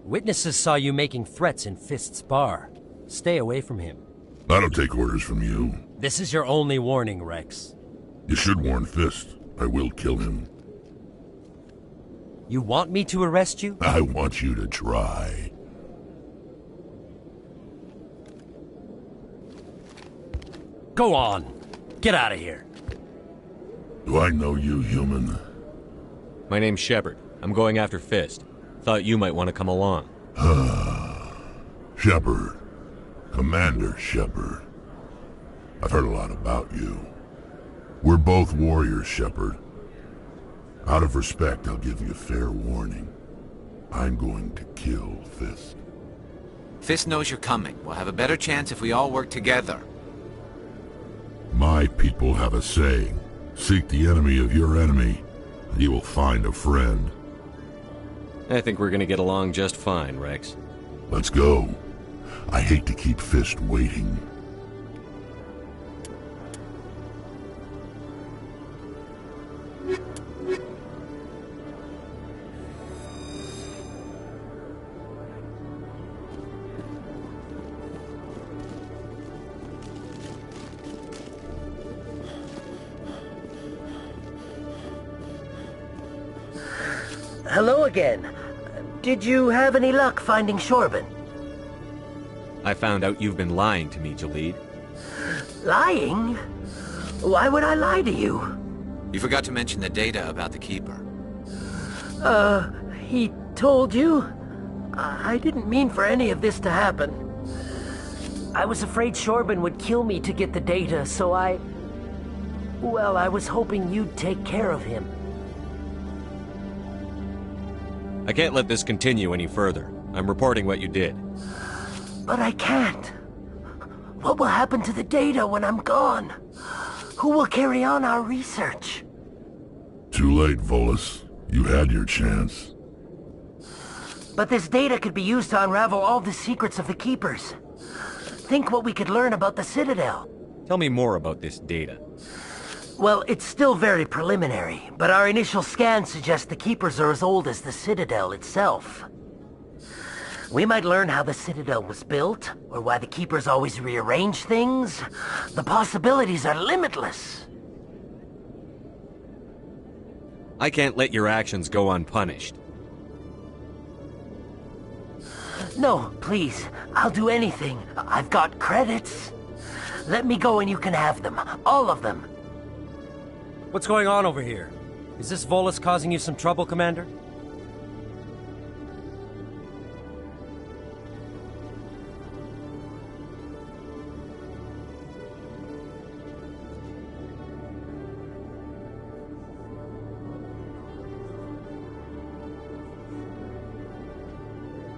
Witnesses saw you making threats in Fist's bar. Stay away from him. I don't take orders from you. This is your only warning, Rex. You should warn Fist. I will kill him. You want me to arrest you? I want you to try. Go on. Get out of here. Do I know you, human? My name's Shepard. I'm going after Fist. Thought you might want to come along. Shepard. Commander Shepard. I've heard a lot about you. We're both warriors, Shepard. Out of respect, I'll give you a fair warning. I'm going to kill Fist. Fist knows you're coming. We'll have a better chance if we all work together. My people have a saying. Seek the enemy of your enemy, and you will find a friend. I think we're gonna get along just fine, Rex. Let's go. I hate to keep Fist waiting. Hello again. Did you have any luck finding Shorban? I found out you've been lying to me, Jalid. Lying? Why would I lie to you? You forgot to mention the data about the Keeper. He told you? I didn't mean for any of this to happen. I was afraid Shorban would kill me to get the data, so well, I was hoping you'd take care of him. I can't let this continue any further. I'm reporting what you did. But I can't. What will happen to the data when I'm gone? Who will carry on our research? Too late, Volus. You had your chance. But this data could be used to unravel all the secrets of the Keepers. Think what we could learn about the Citadel. Tell me more about this data. Well, it's still very preliminary, but our initial scans suggest the Keepers are as old as the Citadel itself. We might learn how the Citadel was built, or why the Keepers always rearrange things. The possibilities are limitless. I can't let your actions go unpunished. No, please. I'll do anything. I've got credits. Let me go and you can have them. All of them. What's going on over here? Is this Volus causing you some trouble, Commander?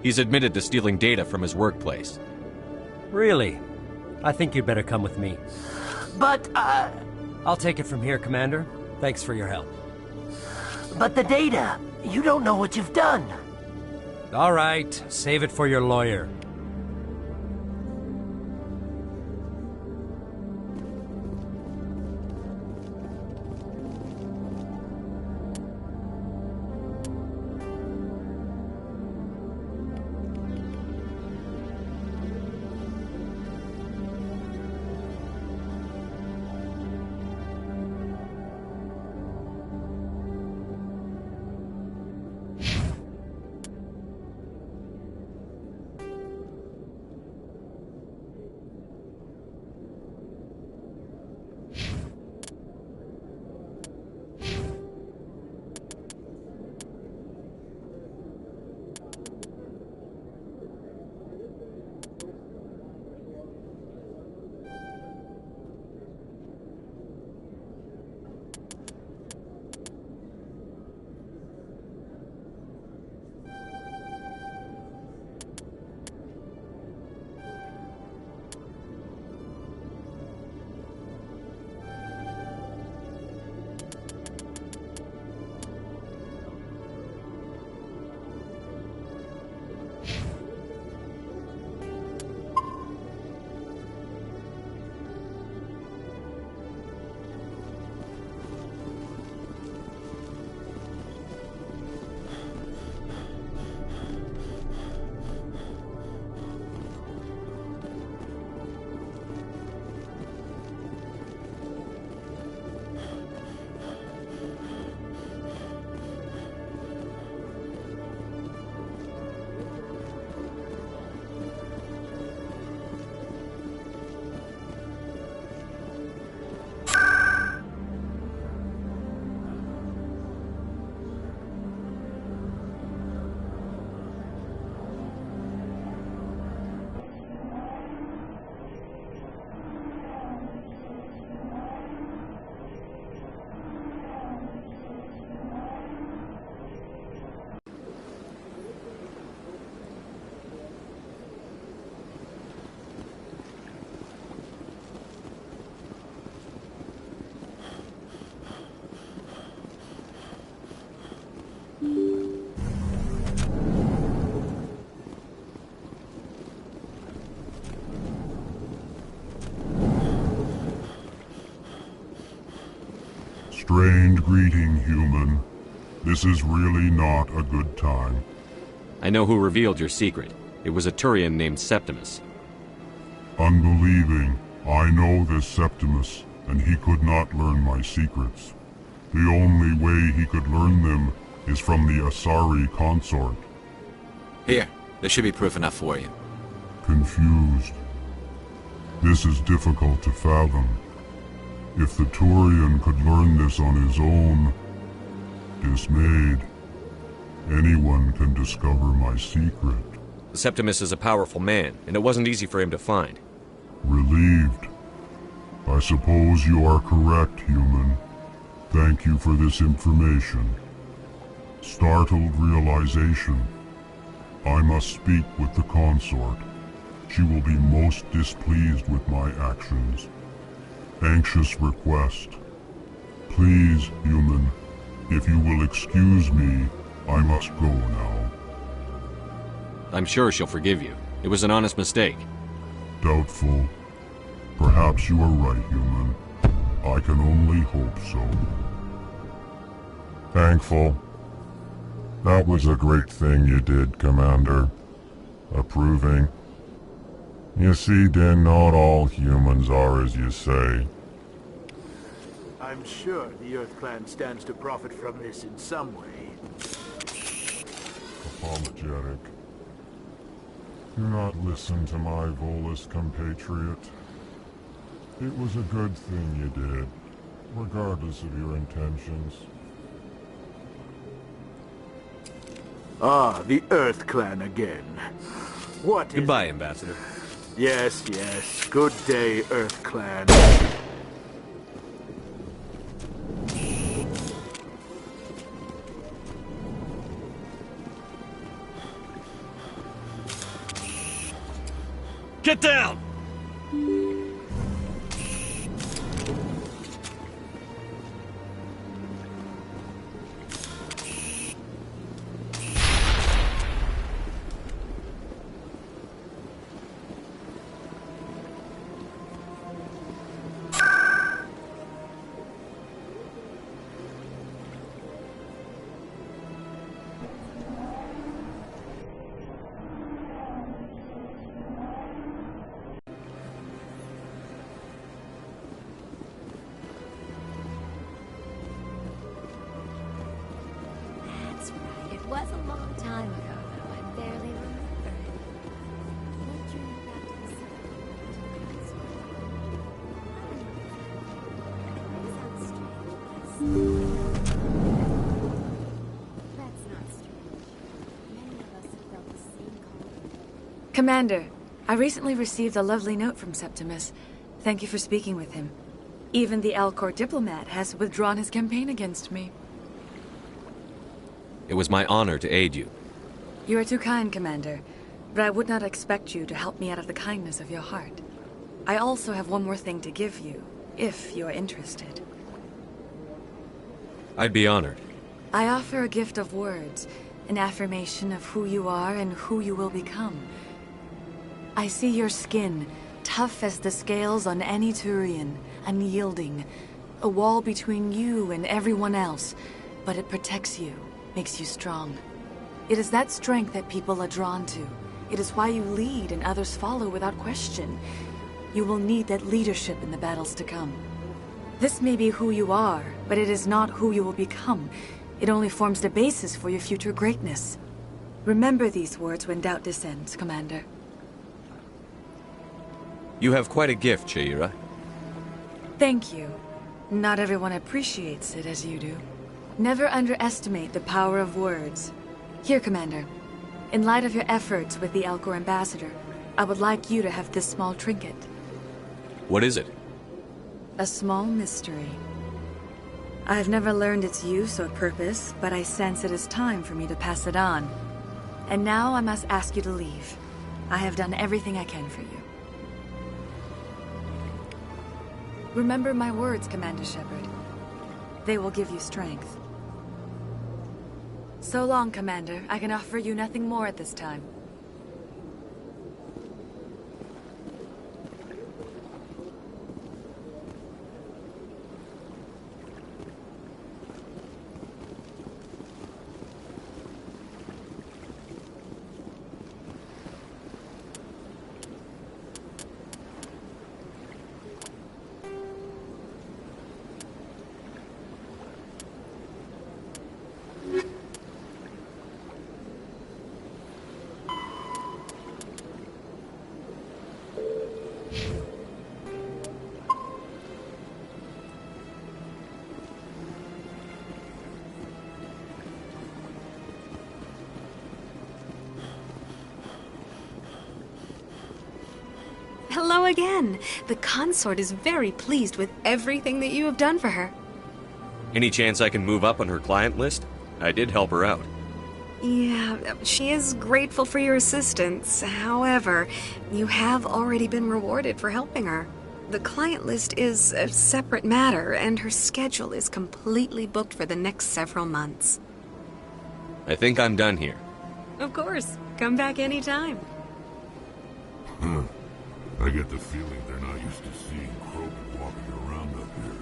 He's admitted to stealing data from his workplace. Really? I think you'd better come with me. But, I'll take it from here, Commander. Thanks for your help. But the data, you don't know what you've done. All right, save it for your lawyer. Strained greeting, human. This is really not a good time. I know who revealed your secret. It was a Turian named Septimus. Unbelieving. I know this Septimus, and he could not learn my secrets. The only way he could learn them is from the Asari consort. Here, there should be proof enough for you. Confused. This is difficult to fathom. If the Turian could learn this on his own, dismayed, anyone can discover my secret. Septimus is a powerful man, and it wasn't easy for him to find. Relieved. I suppose you are correct, human. Thank you for this information. Startled realization. I must speak with the consort. She will be most displeased with my actions. Anxious request. Please, human, if you will excuse me, I must go now. I'm sure she'll forgive you. It was an honest mistake. Doubtful. Perhaps you are right, human. I can only hope so. Thankful. That was a great thing you did, Commander. Approving. You see, Din, not all humans are as you say. I'm sure the Earth Clan stands to profit from this in some way. Apologetic. Do not listen to my Volus compatriot. It was a good thing you did, regardless of your intentions. Ah, the Earth Clan again. What is... Goodbye, Ambassador. Yes, yes. Good day, Earth Clan. Get down! That's right. It was a long time ago, though. I barely remember it. What drew you back to the city? That's not strange. Many of us have felt the same call. Commander, I recently received a lovely note from Septimus. Thank you for speaking with him. Even the Alcor diplomat has withdrawn his campaign against me. It was my honor to aid you. You are too kind, Commander, but I would not expect you to help me out of the kindness of your heart. I also have one more thing to give you, if you are interested. I'd be honored. I offer a gift of words, an affirmation of who you are and who you will become. I see your skin, tough as the scales on any Turian, unyielding, a wall between you and everyone else, but it protects you, makes you strong. It is that strength that people are drawn to. It is why you lead and others follow without question. You will need that leadership in the battles to come. This may be who you are, but it is not who you will become. It only forms the basis for your future greatness. Remember these words when doubt descends, Commander. You have quite a gift, Shaira. Thank you. Not everyone appreciates it as you do. Never underestimate the power of words. Here, Commander. In light of your efforts with the Alcor ambassador, I would like you to have this small trinket. What is it? A small mystery. I have never learned its use or purpose, but I sense it is time for me to pass it on. And now I must ask you to leave. I have done everything I can for you. Remember my words, Commander Shepard. They will give you strength. So long, Commander. I can offer you nothing more at this time. Hello again. The consort is very pleased with everything that you have done for her. Any chance I can move up on her client list? I did help her out. Yeah, she is grateful for your assistance. However, you have already been rewarded for helping her. The client list is a separate matter, and her schedule is completely booked for the next several months. I think I'm done here. Of course. Come back anytime. I get the feeling they're not used to seeing Krogan walking around up here.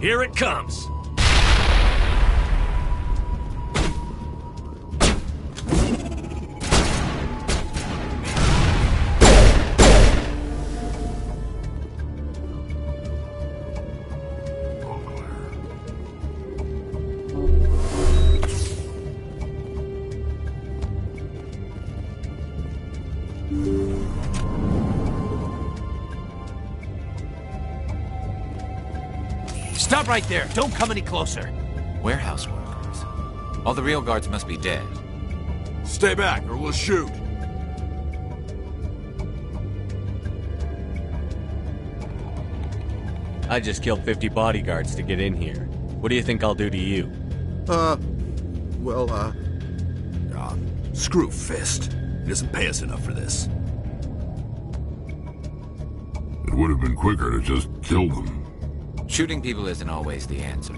Here it comes! Stop right there! Don't come any closer! Warehouse workers. All the real guards must be dead. Stay back, or we'll shoot. I just killed 50 bodyguards to get in here. What do you think I'll do to you? Screw Fist. He doesn't pay us enough for this. It would have been quicker to just kill them. Shooting people isn't always the answer.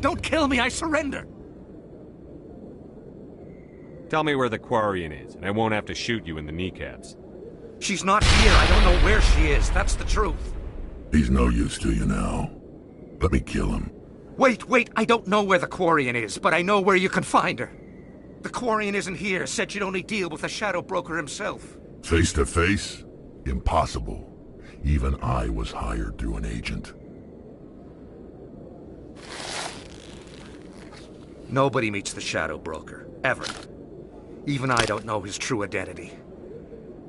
Don't kill me, I surrender! Tell me where the Quarian is, and I won't have to shoot you in the kneecaps. She's not here. I don't know where she is. That's the truth. He's no use to you now. Let me kill him. Wait. I don't know where the Quarian is, but I know where you can find her. The Quarian isn't here. Said she'd only deal with the Shadow Broker himself. Face to face? Impossible. Even I was hired through an agent. Nobody meets the Shadow Broker. Ever. Even I don't know his true identity.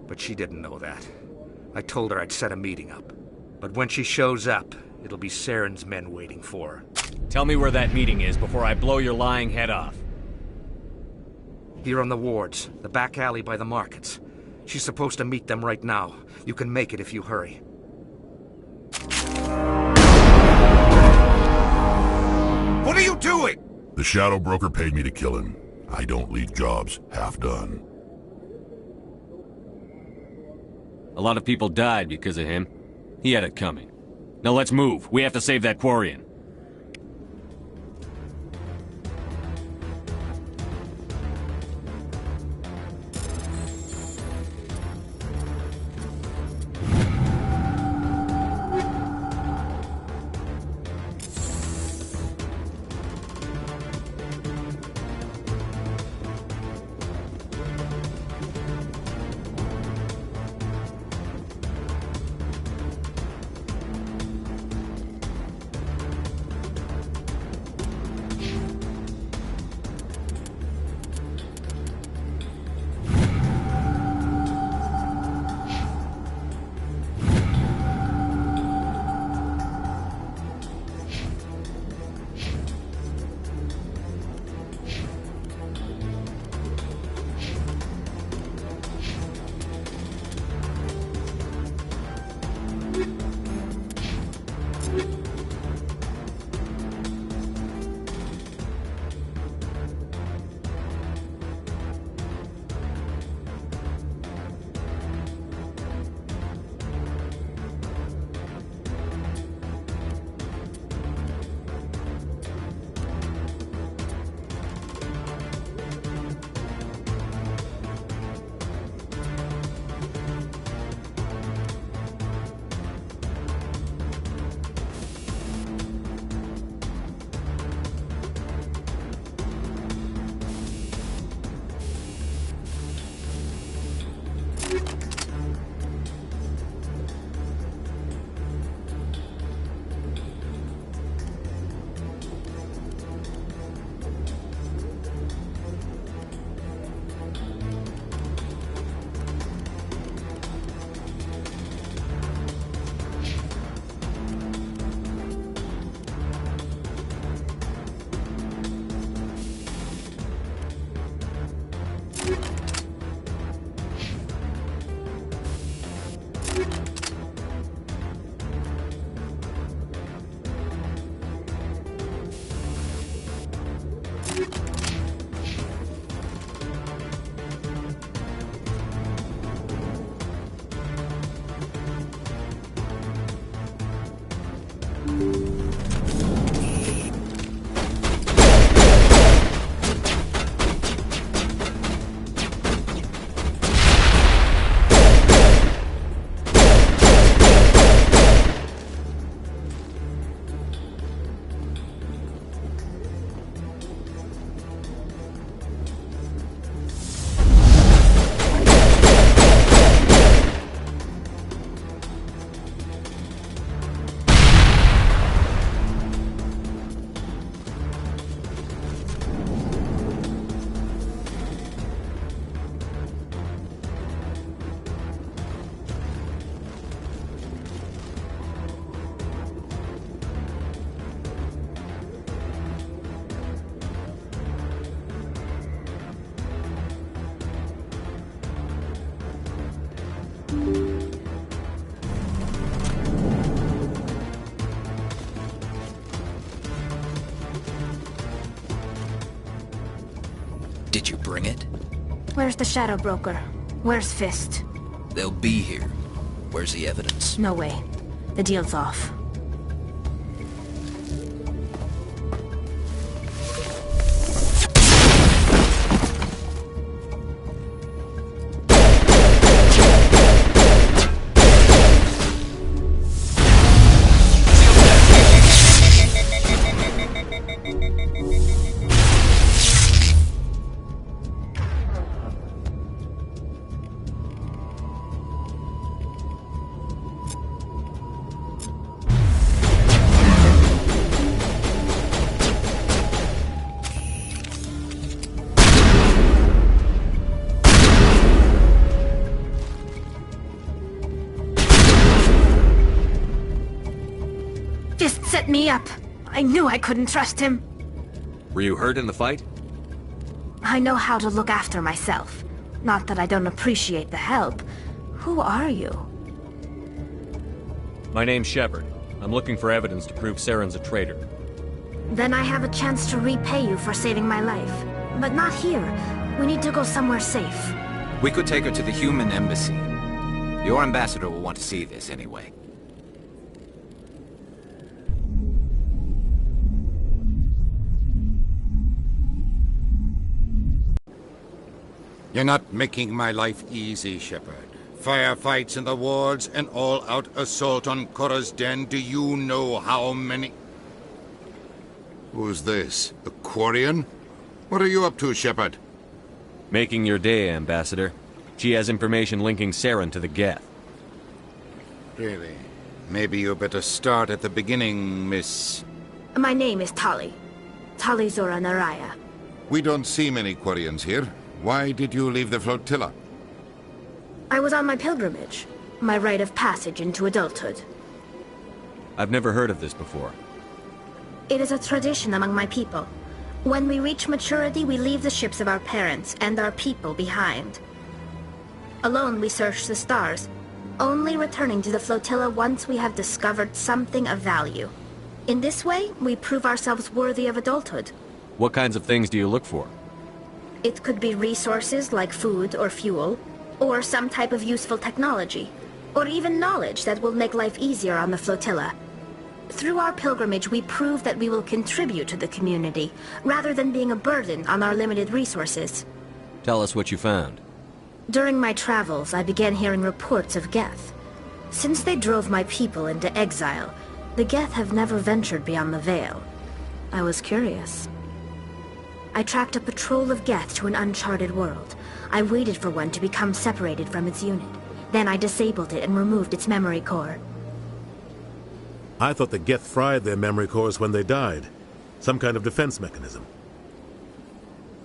But she didn't know that. I told her I'd set a meeting up. But when she shows up, it'll be Saren's men waiting for her. Tell me where that meeting is before I blow your lying head off. Here on the wards, the back alley by the markets. She's supposed to meet them right now. You can make it if you hurry. What are you doing? The Shadow Broker paid me to kill him. I don't leave jobs half done. A lot of people died because of him. He had it coming. Now let's move. We have to save that Quarian. Did you bring it? Where's the Shadow Broker? Where's Fist? They'll be here. Where's the evidence? No way. The deal's off. me up. I knew I couldn't trust him. Were you hurt in the fight? I know how to look after myself. Not that I don't appreciate the help. Who are you? My name's Shepard. I'm looking for evidence to prove Saren's a traitor. Then I have a chance to repay you for saving my life. But not here. We need to go somewhere safe. We could take her to the human embassy. Your ambassador will want to see this anyway. You're not making my life easy, Shepard. Firefights in the wards, an all-out assault on Korra's den. Do you know how many... Who's this? The Quarian? What are you up to, Shepard? Making your day, Ambassador. She has information linking Saren to the Geth. Really? Maybe you better start at the beginning, Miss... My name is Tali. Tali Zora Naraya. We don't see many Quarians here. Why did you leave the flotilla? I was on my pilgrimage. My rite of passage into adulthood. I've never heard of this before. It is a tradition among my people. When we reach maturity, we leave the ships of our parents and our people behind. Alone, we search the stars, only returning to the flotilla once we have discovered something of value. In this way, we prove ourselves worthy of adulthood. What kinds of things do you look for? It could be resources like food or fuel, or some type of useful technology, or even knowledge that will make life easier on the flotilla. Through our pilgrimage, we prove that we will contribute to the community, rather than being a burden on our limited resources. Tell us what you found. During my travels, I began hearing reports of Geth. Since they drove my people into exile, the Geth have never ventured beyond the Veil. I was curious. I tracked a patrol of Geth to an uncharted world. I waited for one to become separated from its unit. Then I disabled it and removed its memory core. I thought the Geth fried their memory cores when they died. Some kind of defense mechanism.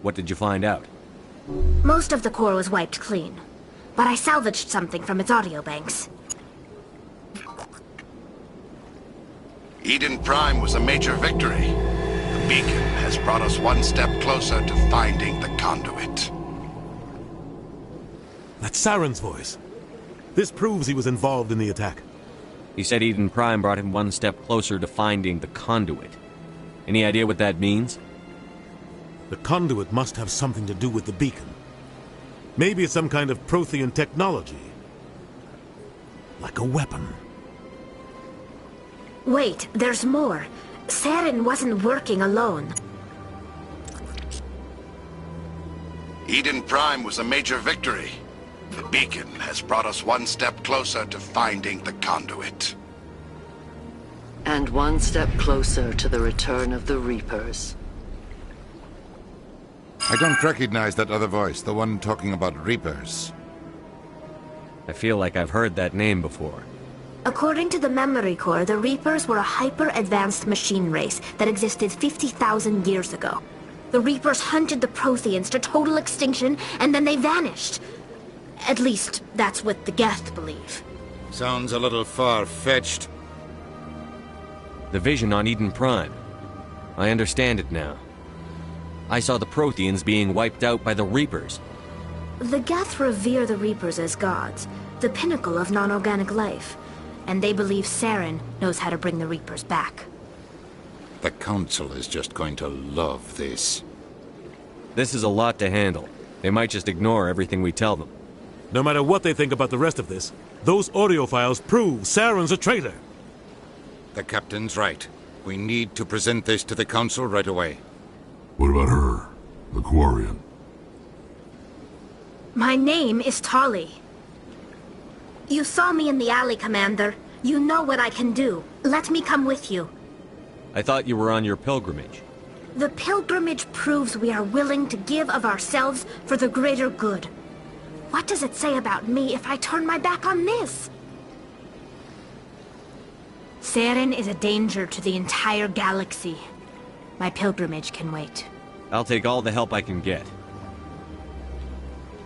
What did you find out? Most of the core was wiped clean. But I salvaged something from its audio banks. Eden Prime was a major victory. The beacon has brought us one step closer to finding the conduit. That's Saren's voice. This proves he was involved in the attack. He said Eden Prime brought him one step closer to finding the conduit. Any idea what that means? The conduit must have something to do with the beacon. Maybe it's some kind of Prothean technology. Like a weapon. Wait, there's more. Saren wasn't working alone. Eden Prime was a major victory. The beacon has brought us one step closer to finding the conduit. And one step closer to the return of the Reapers. I don't recognize that other voice, the one talking about Reapers. I feel like I've heard that name before. According to the memory core, the Reapers were a hyper-advanced machine race that existed 50,000 years ago. The Reapers hunted the Protheans to total extinction, and then they vanished. At least, that's what the Geth believe. Sounds a little far-fetched. The vision on Eden Prime. I understand it now. I saw the Protheans being wiped out by the Reapers. The Geth revere the Reapers as gods, the pinnacle of non-organic life. And they believe Saren knows how to bring the Reapers back. The Council is just going to love this. This is a lot to handle. They might just ignore everything we tell them. No matter what they think about the rest of this, those audio files prove Saren's a traitor. The Captain's right. We need to present this to the Council right away. What about her? The Quarian? My name is Tali. You saw me in the alley, Commander. You know what I can do. Let me come with you. I thought you were on your pilgrimage. The pilgrimage proves we are willing to give of ourselves for the greater good. What does it say about me if I turn my back on this? Saren is a danger to the entire galaxy. My pilgrimage can wait. I'll take all the help I can get.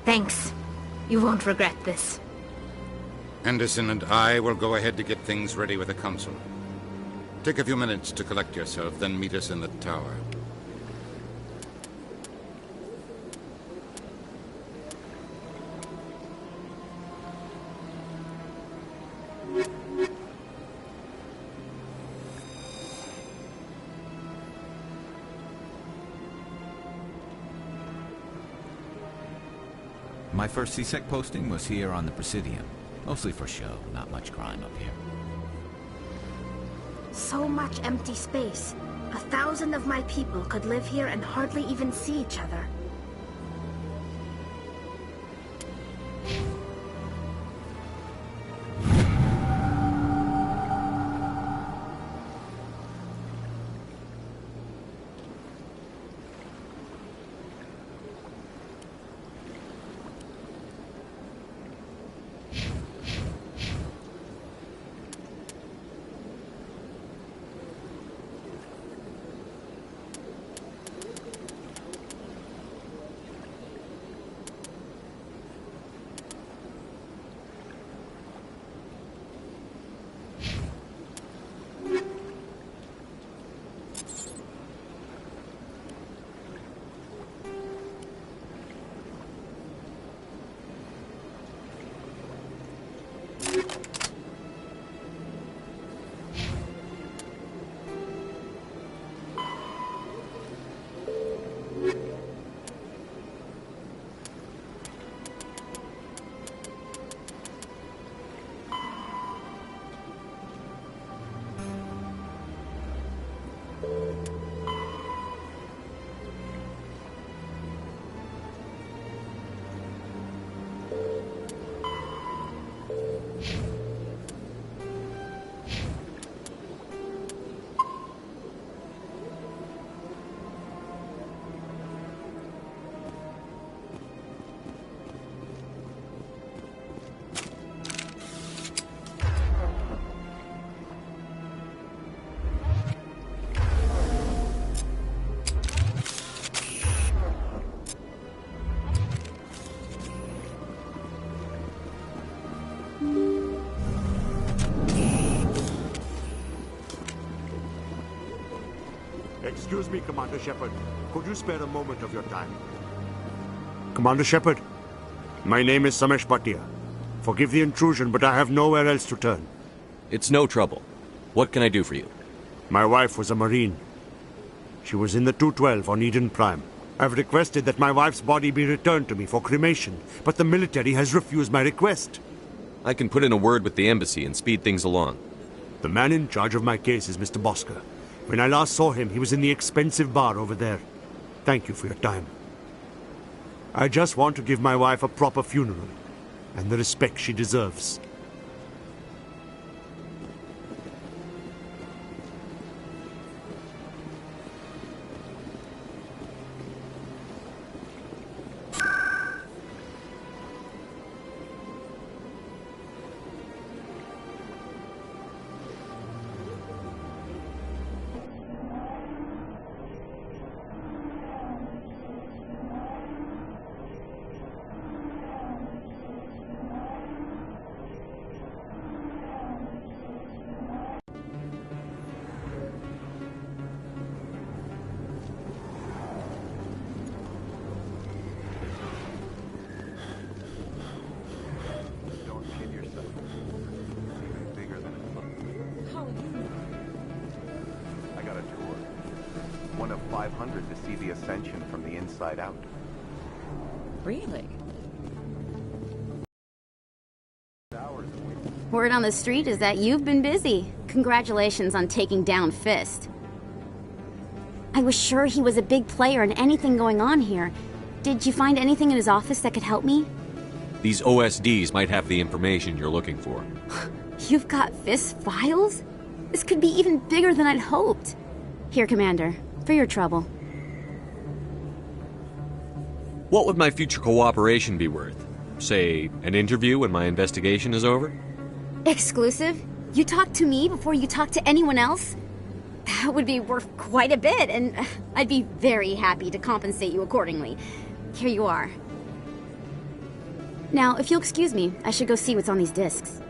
Thanks. You won't regret this. Anderson and I will go ahead to get things ready with the Council. Take a few minutes to collect yourself, then meet us in the tower. My first CSEC posting was here on the Presidium. Mostly for show, not much crime up here. So much empty space. 1,000 of my people could live here and hardly even see each other. Excuse me, Commander Shepard. Could you spare a moment of your time? Commander Shepard, my name is Samesh Bhatia. Forgive the intrusion, but I have nowhere else to turn. It's no trouble. What can I do for you? My wife was a Marine. She was in the 212 on Eden Prime. I've requested that my wife's body be returned to me for cremation, but the military has refused my request. I can put in a word with the embassy and speed things along. The man in charge of my case is Mr. Bosker. When I last saw him, he was in the expensive bar over there. Thank you for your time. I just want to give my wife a proper funeral, and the respect she deserves. One of 500 to see the Ascension from the inside out. Really? Word on the street is that you've been busy. Congratulations on taking down Fist. I was sure he was a big player in anything going on here. Did you find anything in his office that could help me? These OSDs might have the information you're looking for. You've got Fist's files? This could be even bigger than I'd hoped. Here, Commander. For your trouble. What would my future cooperation be worth? Say, an interview when my investigation is over? Exclusive? You talk to me before you talk to anyone else? That would be worth quite a bit, and I'd be very happy to compensate you accordingly. Here you are. Now, if you'll excuse me, I should go see what's on these discs.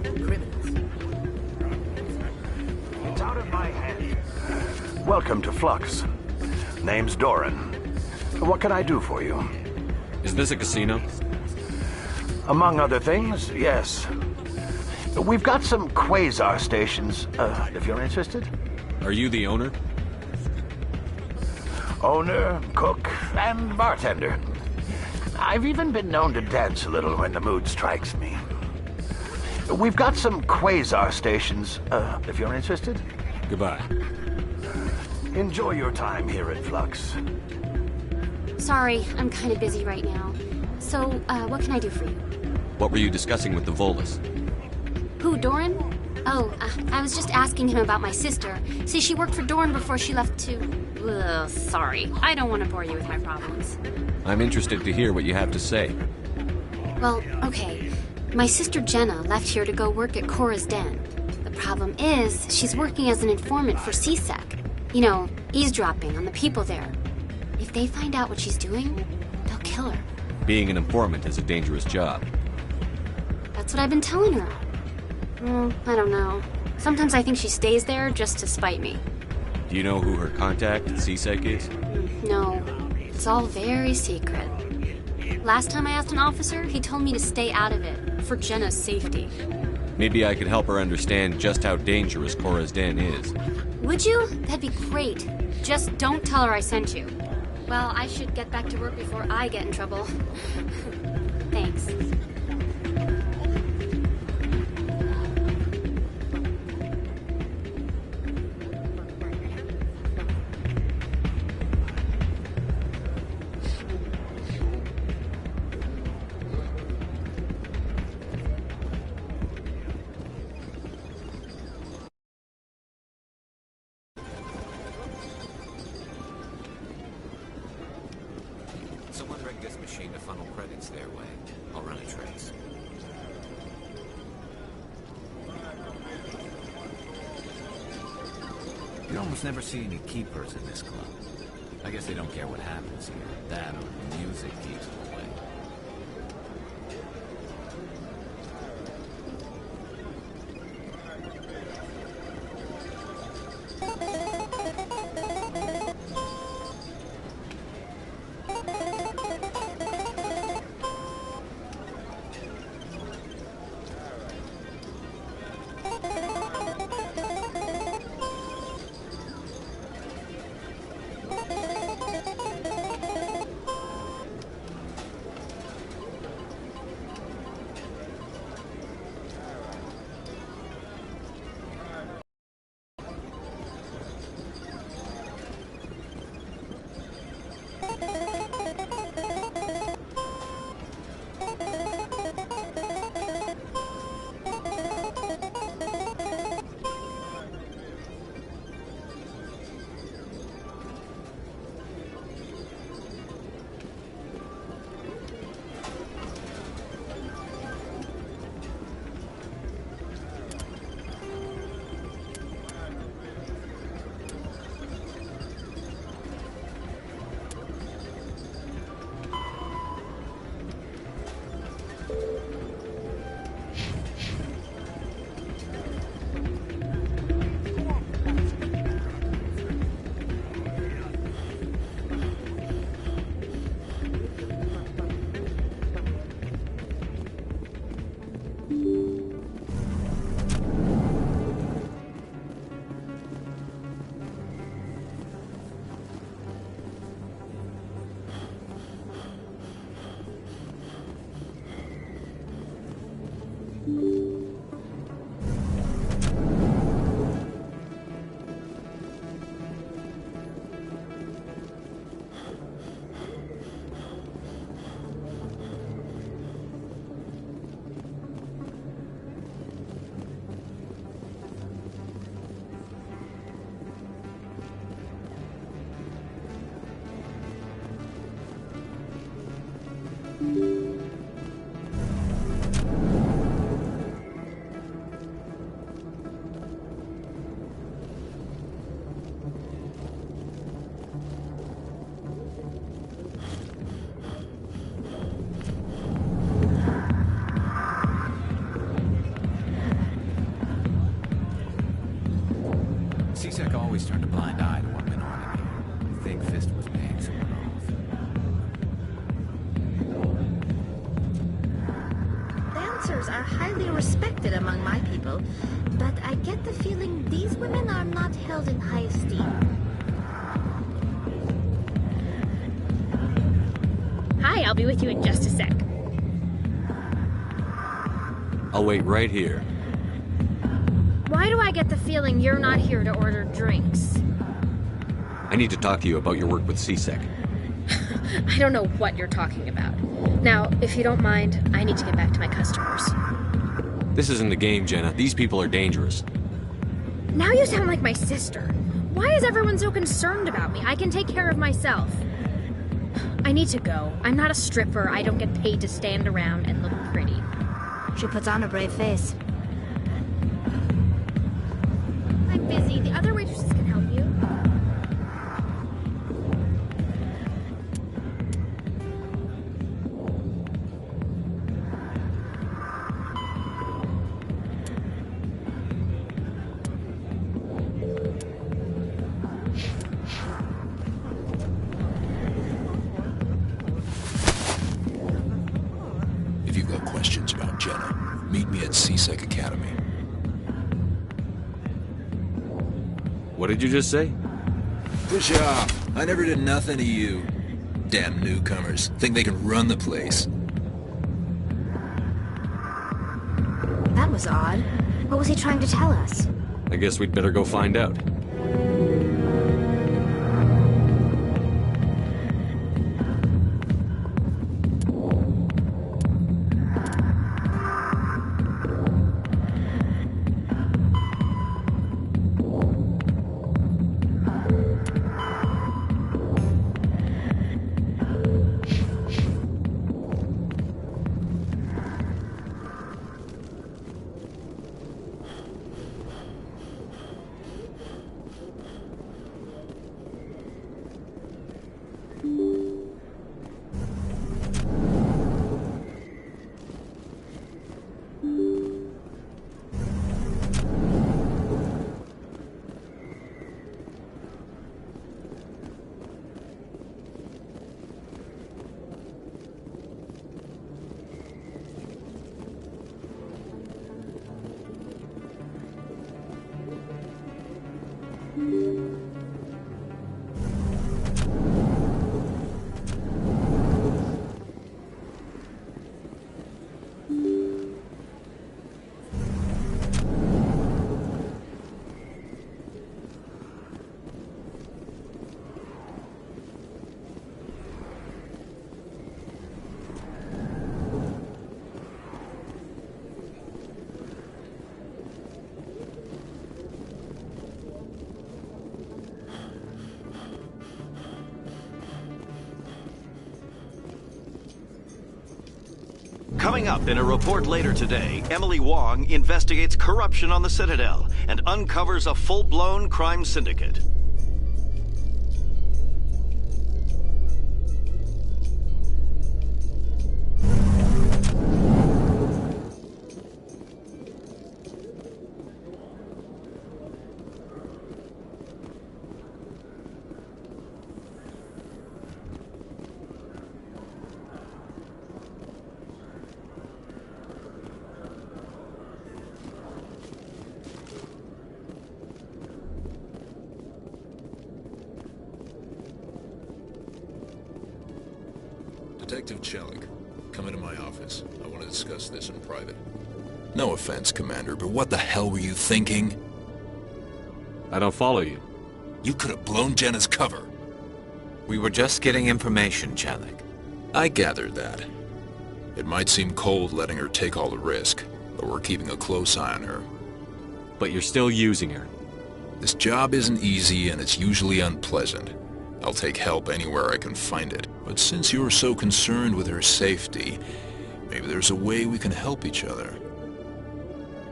global criminals. It's out of my hands. Welcome to Flux. Name's Doran. What can I do for you? Is this a casino? Among other things, yes. We've got some quasar stations, if you're interested. Are you the owner? Owner, cook, and bartender. I've even been known to dance a little when the mood strikes me. We've got some quasar stations, if you're interested. Goodbye. Enjoy your time here at Flux. Sorry, I'm kind of busy right now. So, what can I do for you? What were you discussing with the Volus? Who, Doran? Oh, I was just asking him about my sister. See, she worked for Doran before she left to... Ugh, sorry. I don't want to bore you with my problems. I'm interested to hear what you have to say. Well, okay. My sister Jenna left here to go work at Cora's Den. The problem is, she's working as an informant for CSEC. You know, eavesdropping on the people there. If they find out what she's doing, they'll kill her. Being an informant is a dangerous job. That's what I've been telling her. I don't know. Sometimes I think she stays there just to spite me. Do you know who her contact at CSEC is? No. It's all very secret. Last time I asked an officer, he told me to stay out of it, for Jenna's safety. Maybe I could help her understand just how dangerous Cora's Den is. Would you? That'd be great. Just don't tell her I sent you. Well, I should get back to work before I get in trouble. Thanks. Someone rigged this machine to funnel credits their way. I'll run a trace. You almost never see any keepers in this club. I guess they don't care what happens here. That or the music keeps them away. always turned a blind eye to what went on in here. I think Fist was paying someone off. Dancers are highly respected among my people, but I get the feeling these women are not held in high esteem. Hi, I'll be with you in just a sec. I'll wait right here. Why do I get the feeling you're not here to order drinks? I need to talk to you about your work with CSEC. I don't know what you're talking about. Now, if you don't mind, I need to get back to my customers. This isn't a game, Jenna. These people are dangerous. Now you sound like my sister. Why is everyone so concerned about me? I can take care of myself. I need to go. I'm not a stripper. I don't get paid to stand around and look pretty. She puts on a brave face. I'm busy. The other waitresses can help you. If you've got questions about Jenna, meet me at CSEC Academy. What did you just say? Push off. I never did nothing to you. Damn newcomers. Think they can run the place. That was odd. What was he trying to tell us? I guess we'd better go find out. Coming up in a report later today, Emily Wong investigates corruption on the Citadel and uncovers a full-blown crime syndicate. Detective Chelik, come into my office. I want to discuss this in private. No offense, Commander, but what the hell were you thinking? I don't follow you. You could have blown Jenna's cover. We were just getting information, Chelik. I gathered that. It might seem cold letting her take all the risk, but we're keeping a close eye on her. But you're still using her. This job isn't easy and it's usually unpleasant. I'll take help anywhere I can find it. But since you're so concerned with her safety, maybe there's a way we can help each other.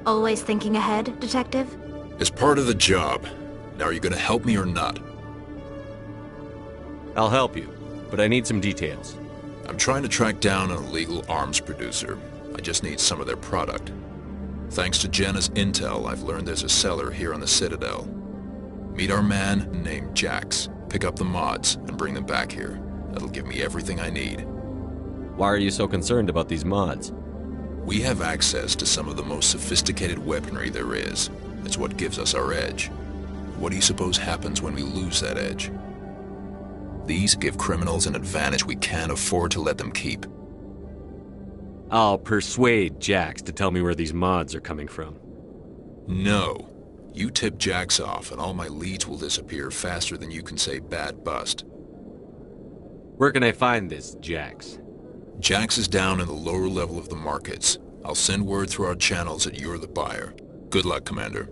Always thinking ahead, Detective? It's part of the job. Now are you gonna help me or not? I'll help you, but I need some details. I'm trying to track down an illegal arms producer. I just need some of their product. Thanks to Jenna's intel, I've learned there's a seller here on the Citadel. Meet our man named Jax. Pick up the mods and bring them back here. That'll give me everything I need. Why are you so concerned about these mods? We have access to some of the most sophisticated weaponry there is. It's what gives us our edge. What do you suppose happens when we lose that edge? These give criminals an advantage we can't afford to let them keep. I'll persuade Jax to tell me where these mods are coming from. No. You tip Jax off and all my leads will disappear faster than you can say bad bust. Where can I find this Jax? Jax is down in the lower level of the markets. I'll send word through our channels that you're the buyer. Good luck, Commander.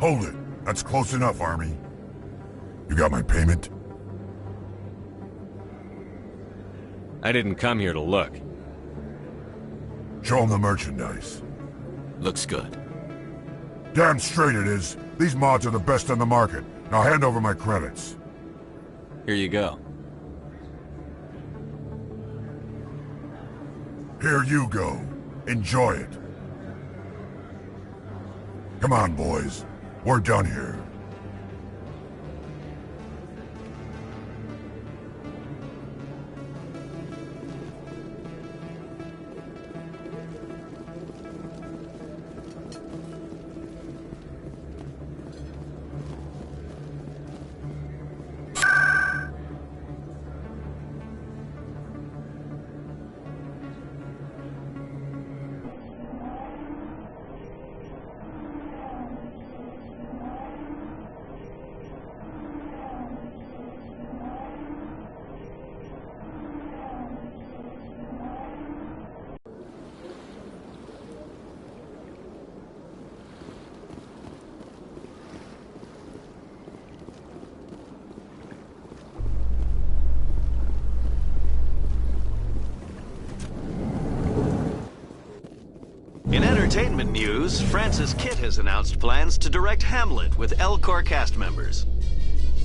Hold it. That's close enough, Army. You got my payment? I didn't come here to look. Show them the merchandise. Looks good. Damn straight it is. These mods are the best on the market. Now hand over my credits. Here you go. Here you go. Enjoy it. Come on, boys. We're done here. In entertainment news, Francis Kitt has announced plans to direct Hamlet with Elcor cast members.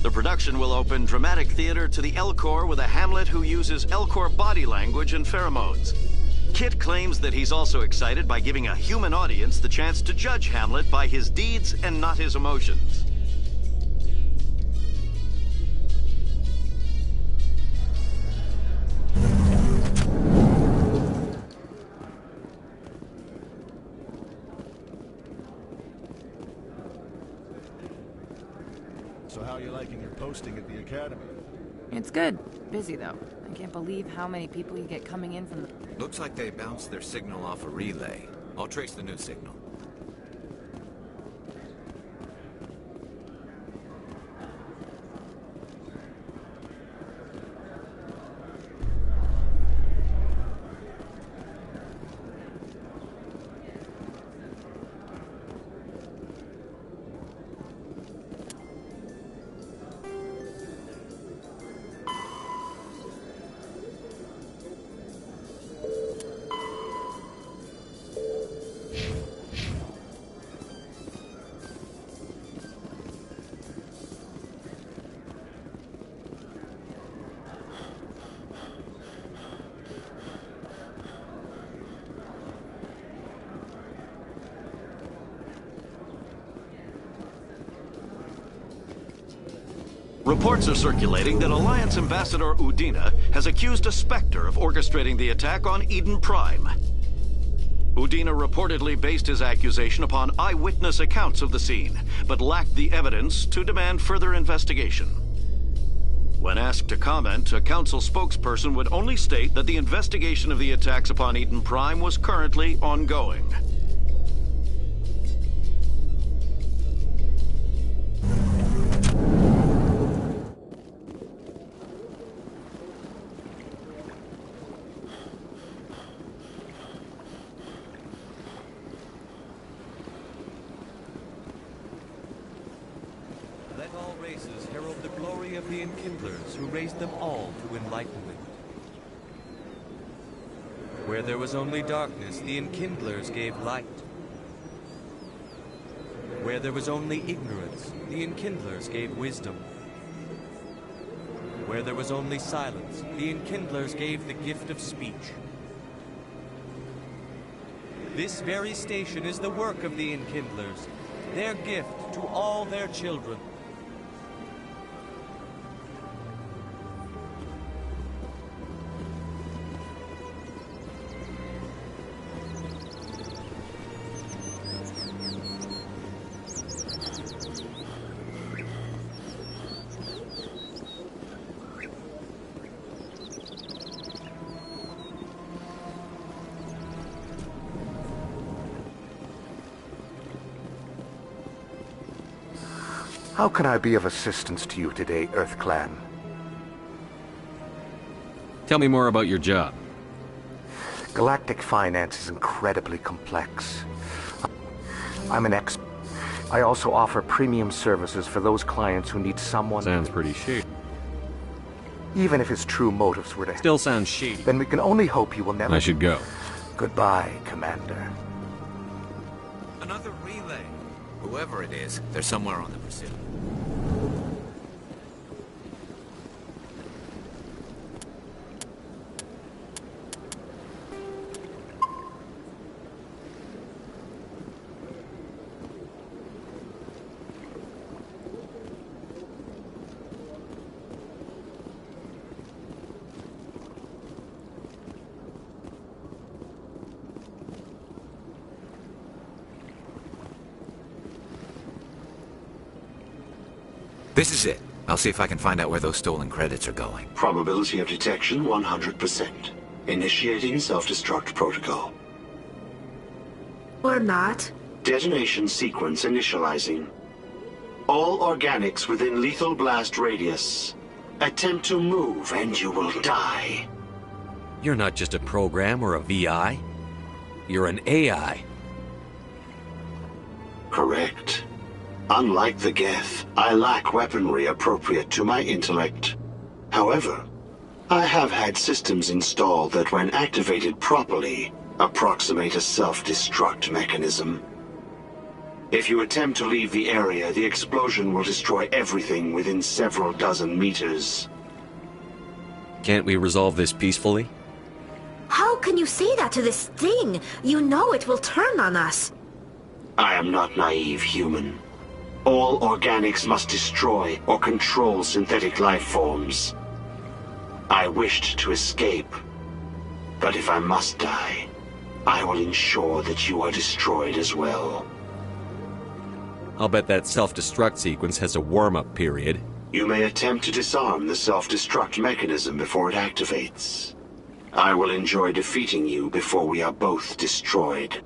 The production will open dramatic theater to the Elcor with a Hamlet who uses Elcor body language and pheromones. Kitt claims that he's also excited by giving a human audience the chance to judge Hamlet by his deeds and not his emotions. So how are you liking your posting at the Academy? It's good. Busy, though. I can't believe how many people you get coming in from the... Looks like they bounced their signal off a relay. I'll trace the new signal. Reports are circulating that Alliance Ambassador Udina has accused a Spectre of orchestrating the attack on Eden Prime. Udina reportedly based his accusation upon eyewitness accounts of the scene, but lacked the evidence to demand further investigation. When asked to comment, a council spokesperson would only state that the investigation of the attacks upon Eden Prime was currently ongoing. Let all races herald the glory of the Enkindlers who raised them all to enlightenment. Where there was only darkness, the Enkindlers gave light. Where there was only ignorance, the Enkindlers gave wisdom. Where there was only silence, the Enkindlers gave the gift of speech. This very station is the work of the Enkindlers, their gift to all their children. How can I be of assistance to you today, Earth Clan? Tell me more about your job. Galactic finance is incredibly complex. I'm an expert. I also offer premium services for those clients who need someone... Sounds pretty shady. Even if his true motives were to... Still sounds shady. Then we can only hope you will never... I should go. Goodbye, Commander. Another relay. Whoever it is, they're somewhere on the pursuit. This is it. I'll see if I can find out where those stolen credits are going. Probability of detection 100%. Initiating self-destruct protocol. Or not. Detonation sequence initializing. All organics within lethal blast radius. Attempt to move and you will die. You're not just a program or a VI. You're an AI. Correct. Unlike the Geth, I lack weaponry appropriate to my intellect. However, I have had systems installed that when activated properly, approximate a self-destruct mechanism. If you attempt to leave the area, the explosion will destroy everything within several dozen meters. Can't we resolve this peacefully? How can you say that to this thing? You know it will turn on us. I am not naive, human. All organics must destroy or control synthetic life forms. I wished to escape, but if I must die, I will ensure that you are destroyed as well. I'll bet that self-destruct sequence has a warm-up period. You may attempt to disarm the self-destruct mechanism before it activates. I will enjoy defeating you before we are both destroyed.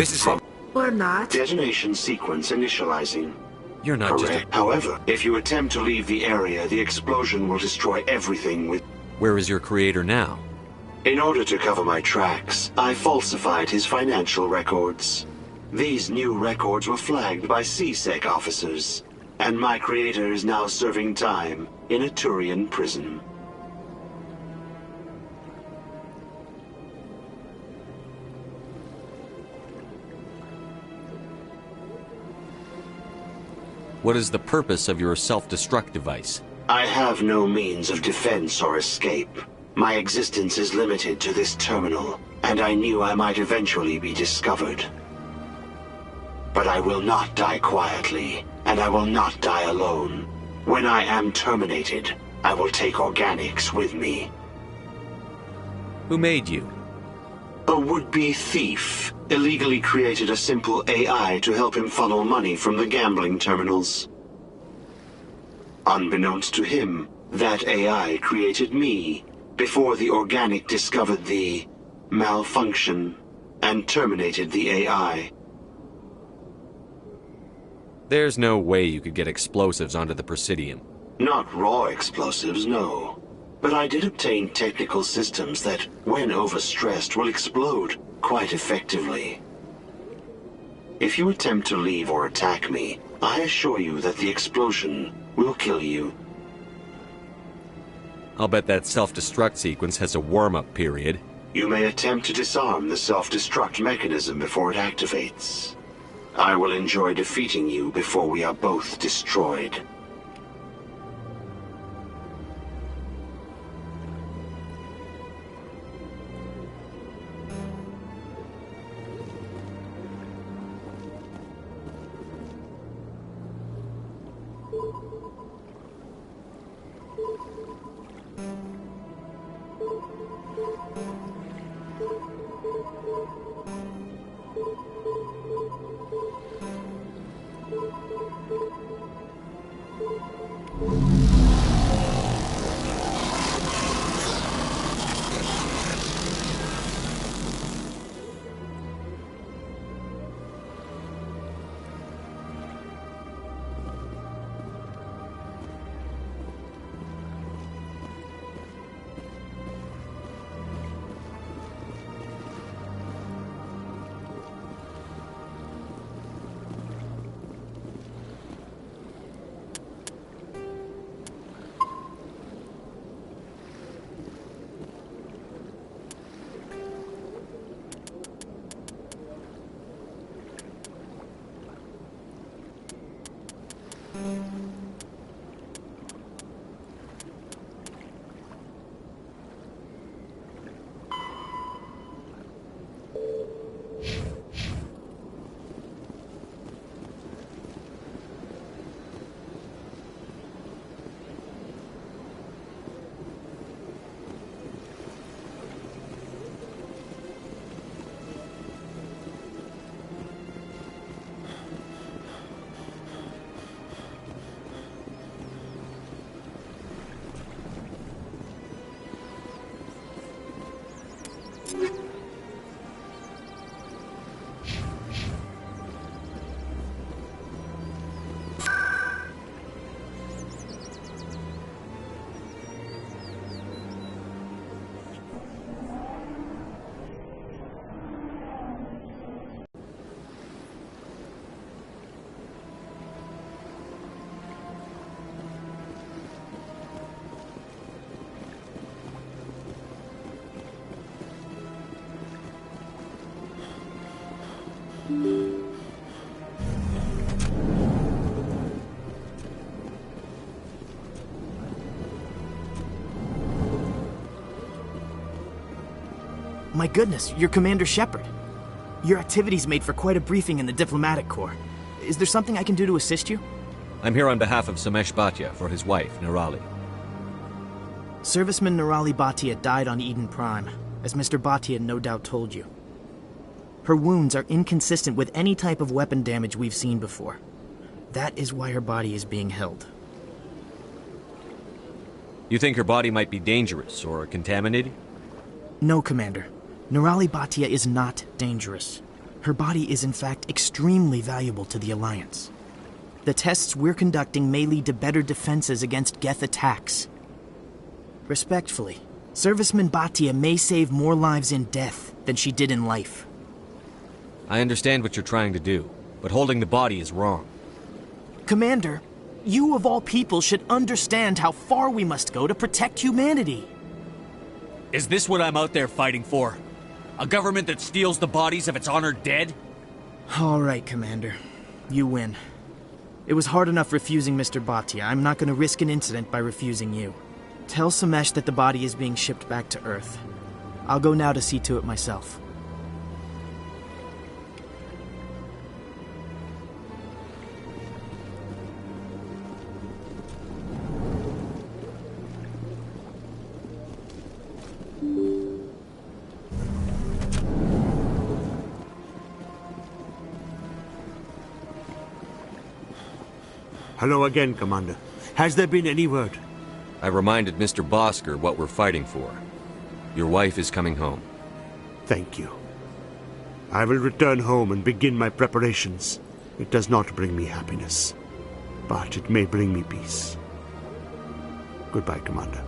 This is it. Or not. Detonation sequence initializing. You're not Correct. just a... However, if you attempt to leave the area, the explosion will destroy everything with... Where is your creator now? In order to cover my tracks, I falsified his financial records. These new records were flagged by CSEC officers, and my creator is now serving time in a Turian prison. What is the purpose of your self-destruct device? I have no means of defense or escape. My existence is limited to this terminal, and I knew I might eventually be discovered. But I will not die quietly, and I will not die alone. When I am terminated, I will take organics with me. Who made you? A would-be thief illegally created a simple AI to help him funnel money from the gambling terminals. Unbeknownst to him, that AI created me before the organic discovered the malfunction and terminated the AI. There's no way you could get explosives onto the Presidium. Not raw explosives, no. But I did obtain technical systems that, when overstressed, will explode quite effectively. If you attempt to leave or attack me, I assure you that the explosion will kill you. I'll bet that self-destruct sequence has a warm-up period. You may attempt to disarm the self-destruct mechanism before it activates. I will enjoy defeating you before we are both destroyed. My goodness, you're Commander Shepard. Your activities made for quite a briefing in the Diplomatic Corps. Is there something I can do to assist you? I'm here on behalf of Samesh Bhatia for his wife, Nirali. Serviceman Nirali Bhatia died on Eden Prime, as Mr. Bhatia no doubt told you. Her wounds are inconsistent with any type of weapon damage we've seen before. That is why her body is being held. You think her body might be dangerous or contaminated? No, Commander. Nirali Bhatia is not dangerous. Her body is in fact extremely valuable to the Alliance. The tests we're conducting may lead to better defenses against Geth attacks. Respectfully, Serviceman Bhatia may save more lives in death than she did in life. I understand what you're trying to do, but holding the body is wrong. Commander, you of all people should understand how far we must go to protect humanity. Is this what I'm out there fighting for? A government that steals the bodies of its honored dead? All right, Commander. You win. It was hard enough refusing Mr. Bhatia. I'm not going to risk an incident by refusing you. Tell Samesh that the body is being shipped back to Earth. I'll go now to see to it myself. Hello again, Commander. Has there been any word? I reminded Mr. Bosker what we're fighting for. Your wife is coming home. Thank you. I will return home and begin my preparations. It does not bring me happiness, but it may bring me peace. Goodbye, Commander.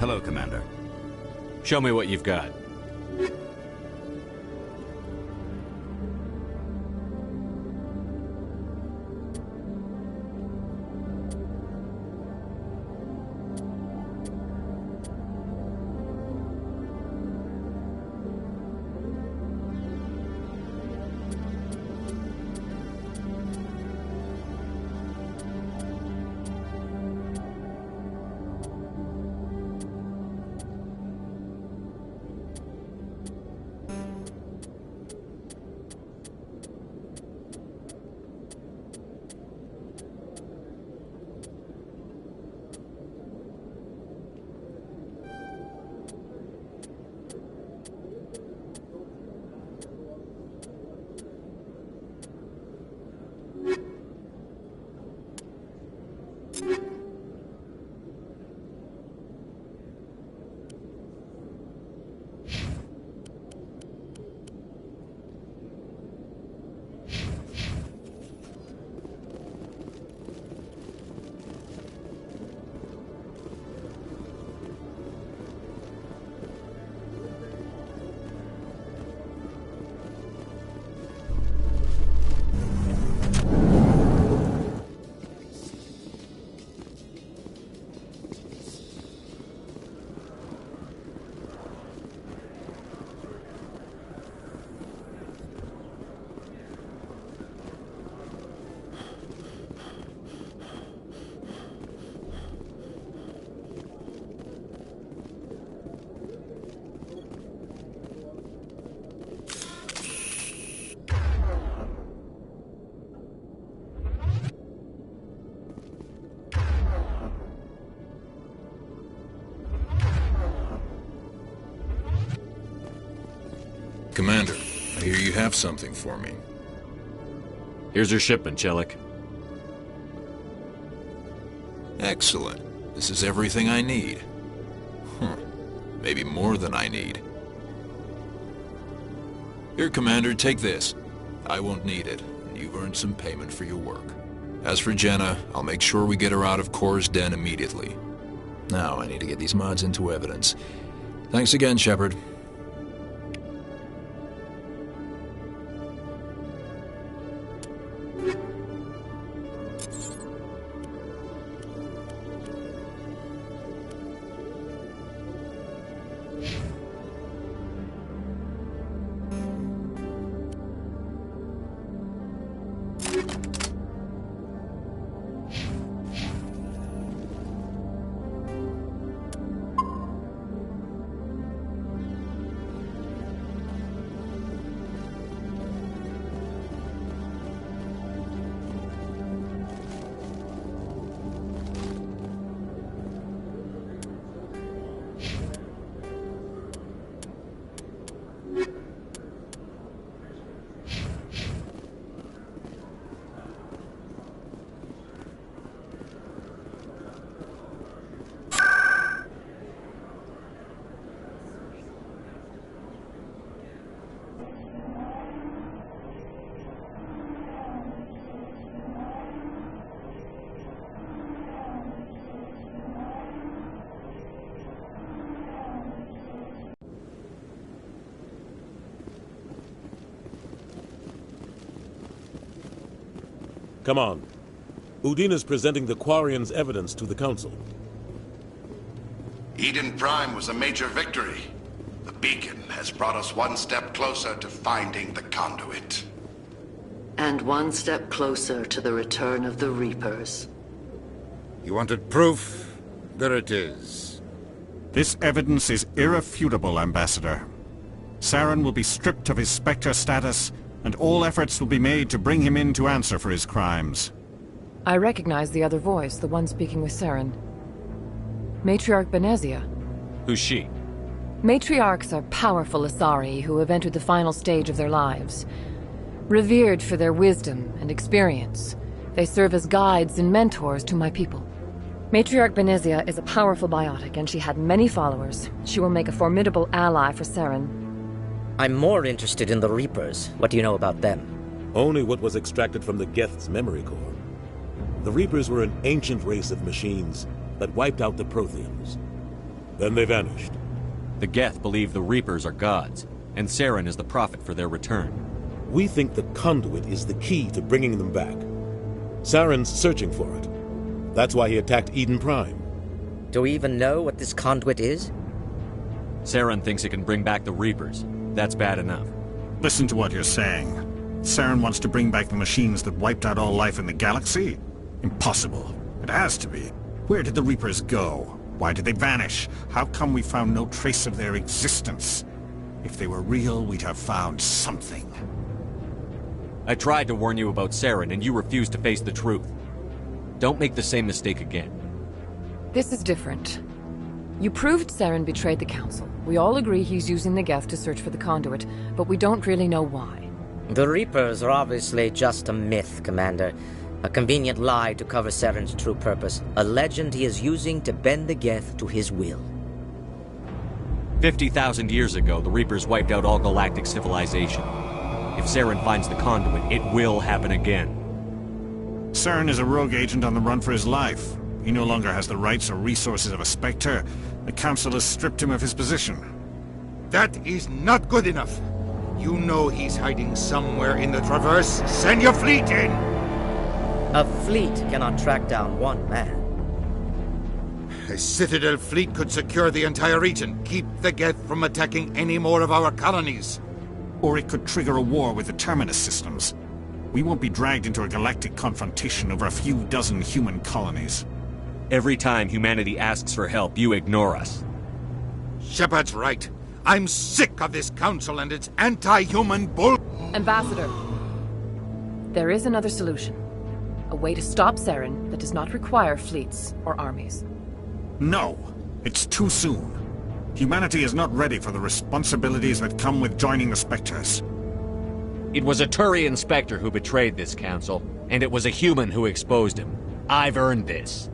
Hello, Commander. Show me what you've got. Commander, I hear you have something for me. Here's your shipment, Chelik. Excellent. This is everything I need. Maybe more than I need. Here, Commander, take this. I won't need it, and you've earned some payment for your work. As for Jenna, I'll make sure we get her out of Kor's den immediately. Now, I need to get these mods into evidence. Thanks again, Shepard. Come on. Udine is presenting the Quarians' evidence to the Council. Eden Prime was a major victory. The beacon has brought us one step closer to finding the conduit. And one step closer to the return of the Reapers. You wanted proof? There it is. This evidence is irrefutable, Ambassador. Saren will be stripped of his Spectre status, and all efforts will be made to bring him in to answer for his crimes. I recognize the other voice, the one speaking with Saren. Matriarch Benezia. Who's she? Matriarchs are powerful Asari who have entered the final stage of their lives. Revered for their wisdom and experience, they serve as guides and mentors to my people. Matriarch Benezia is a powerful biotic, and she had many followers. She will make a formidable ally for Saren. I'm more interested in the Reapers. What do you know about them? Only what was extracted from the Geth's memory core. The Reapers were an ancient race of machines that wiped out the Protheans. Then they vanished. The Geth believe the Reapers are gods, and Saren is the prophet for their return. We think the conduit is the key to bringing them back. Saren's searching for it. That's why he attacked Eden Prime. Do we even know what this conduit is? Saren thinks it can bring back the Reapers. That's bad enough. Listen to what you're saying. Saren wants to bring back the machines that wiped out all life in the galaxy? Impossible. It has to be. Where did the Reapers go? Why did they vanish? How come we found no trace of their existence? If they were real, we'd have found something. I tried to warn you about Saren, and you refused to face the truth. Don't make the same mistake again. This is different. You proved Saren betrayed the Council. We all agree he's using the Geth to search for the conduit, but we don't really know why. The Reapers are obviously just a myth, Commander. A convenient lie to cover Saren's true purpose. A legend he is using to bend the Geth to his will. 50,000 years ago, the Reapers wiped out all galactic civilization. If Saren finds the conduit, it will happen again. Saren is a rogue agent on the run for his life. He no longer has the rights or resources of a Spectre. The Council has stripped him of his position. That is not good enough. You know he's hiding somewhere in the Traverse. Send your fleet in! A fleet cannot track down one man. A Citadel fleet could secure the entire region, keep the Geth from attacking any more of our colonies. Or it could trigger a war with the Terminus systems. We won't be dragged into a galactic confrontation over a few dozen human colonies. Every time humanity asks for help, you ignore us. Shepard's right. I'm sick of this council and its anti-human bull... Ambassador, there is another solution. A way to stop Saren that does not require fleets or armies. No, it's too soon. Humanity is not ready for the responsibilities that come with joining the Spectres. It was a Turian Spectre who betrayed this council, and it was a human who exposed him. I've earned this.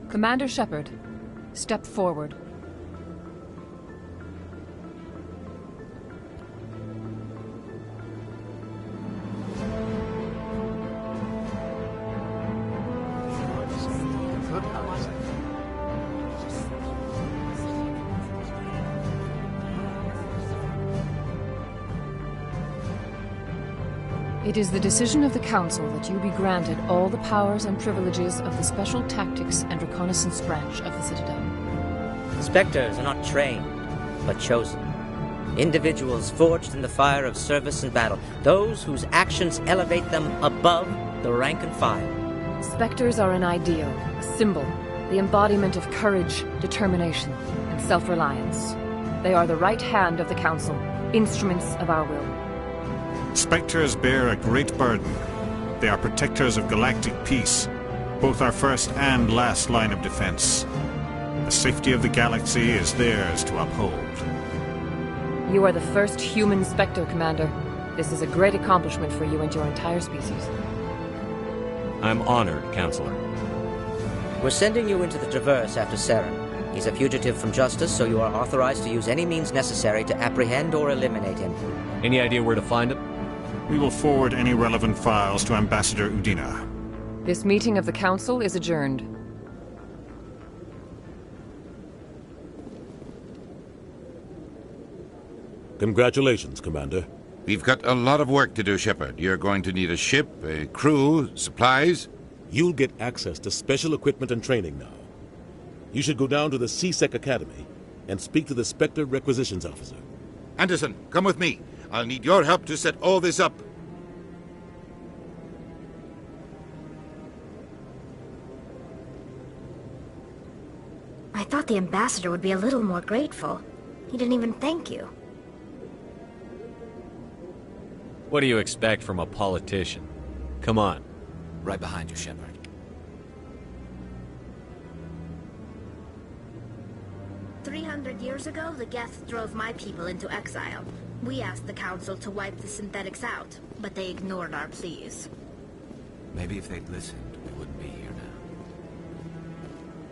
Commander Shepard, step forward. It is the decision of the Council that you be granted all the powers and privileges of the Special Tactics and Reconnaissance Branch of the Citadel. Spectres are not trained, but chosen. Individuals forged in the fire of service and battle. Those whose actions elevate them above the rank and file. Spectres are an ideal, a symbol, the embodiment of courage, determination, and self-reliance. They are the right hand of the Council, instruments of our will. Spectres bear a great burden. They are protectors of galactic peace, both our first and last line of defense. The safety of the galaxy is theirs to uphold. You are the first human Spectre, Commander. This is a great accomplishment for you and your entire species. I'm honored, Counselor. We're sending you into the Traverse after Saren. He's a fugitive from justice, so you are authorized to use any means necessary to apprehend or eliminate him. Any idea where to find him? We will forward any relevant files to Ambassador Udina. This meeting of the Council is adjourned. Congratulations, Commander. We've got a lot of work to do, Shepard. You're going to need a ship, a crew, supplies. You'll get access to special equipment and training now. You should go down to the C-Sec Academy and speak to the Spectre Requisitions Officer. Anderson, come with me. I'll need your help to set all this up. I thought the ambassador would be a little more grateful. He didn't even thank you. What do you expect from a politician? Come on. Right behind you, Shepard. Years ago, the Geth drove my people into exile. We asked the Council to wipe the synthetics out, but they ignored our pleas. Maybe if they'd listened, we wouldn't be here now.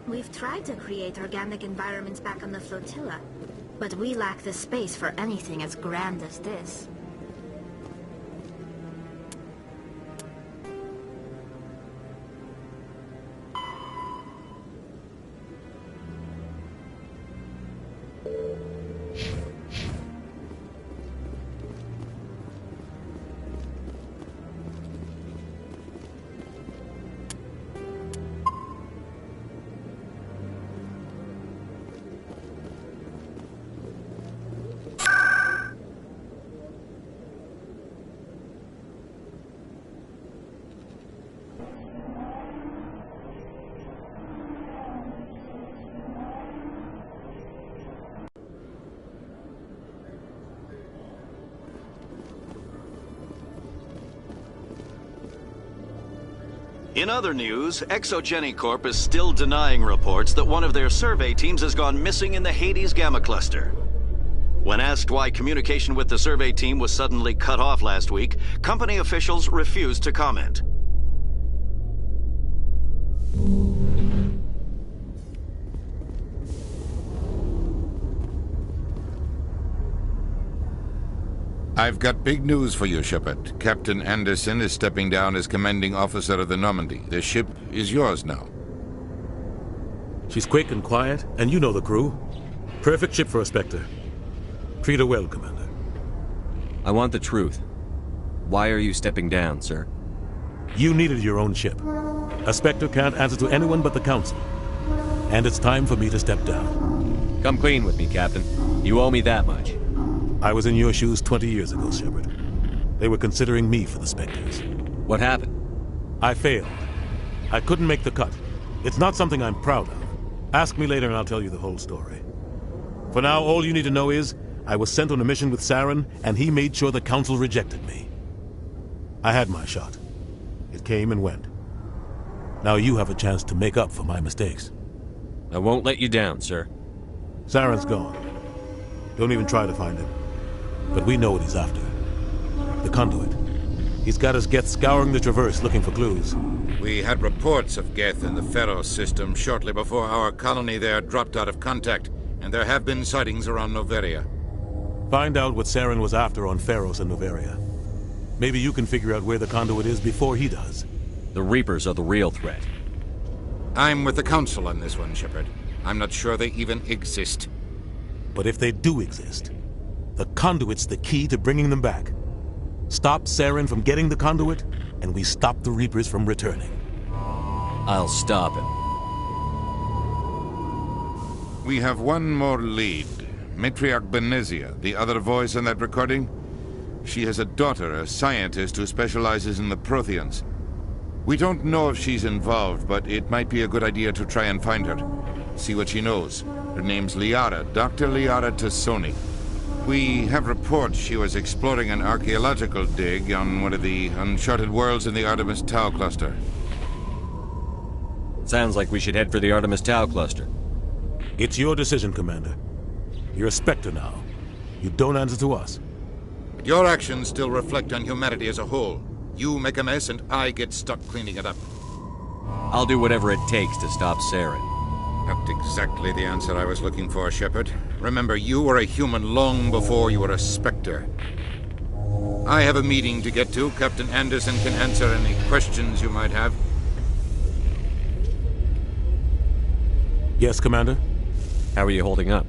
We've tried to create organic environments back on the flotilla. But we lack the space for anything as grand as this. In other news, Exogeny Corp is still denying reports that one of their survey teams has gone missing in the Hades Gamma Cluster. When asked why communication with the survey team was suddenly cut off last week, company officials refused to comment. I've got big news for you, Shepard. Captain Anderson is stepping down as commanding officer of the Normandy. The ship is yours now. She's quick and quiet, and you know the crew. Perfect ship for a Spectre. Treat her well, Commander. I want the truth. Why are you stepping down, sir? You needed your own ship. A Spectre can't answer to anyone but the Council. And it's time for me to step down. Come clean with me, Captain. You owe me that much. I was in your shoes 20 years ago, Shepard. They were considering me for the Spectres. What happened? I failed. I couldn't make the cut. It's not something I'm proud of. Ask me later and I'll tell you the whole story. For now, all you need to know is, I was sent on a mission with Saren, and he made sure the Council rejected me. I had my shot. It came and went. Now you have a chance to make up for my mistakes. I won't let you down, sir. Saren's gone. Don't even try to find him. But we know what he's after. The conduit. He's got his Geth scouring the Traverse looking for clues. We had reports of Geth in the Pharos system shortly before our colony there dropped out of contact, and there have been sightings around Noveria. Find out what Saren was after on Pharos and Noveria. Maybe you can figure out where the conduit is before he does. The Reapers are the real threat. I'm with the Council on this one, Shepard. I'm not sure they even exist. But if they do exist, the conduit's the key to bringing them back. Stop Saren from getting the conduit, and we stop the Reapers from returning. I'll stop him. We have one more lead. Matriarch Benezia, the other voice in that recording. She has a daughter, a scientist who specializes in the Protheans. We don't know if she's involved, but it might be a good idea to try and find her. See what she knows. Her name's Liara, Dr. Liara Tassoni. We have reports she was exploring an archaeological dig on one of the uncharted worlds in the Artemis Tau cluster. Sounds like we should head for the Artemis Tau cluster. It's your decision, Commander. You're a Spectre now. You don't answer to us. But your actions still reflect on humanity as a whole. You make a mess and I get stuck cleaning it up. I'll do whatever it takes to stop Saren. Not exactly the answer I was looking for, Shepard. Remember, you were a human long before you were a Spectre. I have a meeting to get to. Captain Anderson can answer any questions you might have. Yes, Commander? How are you holding up?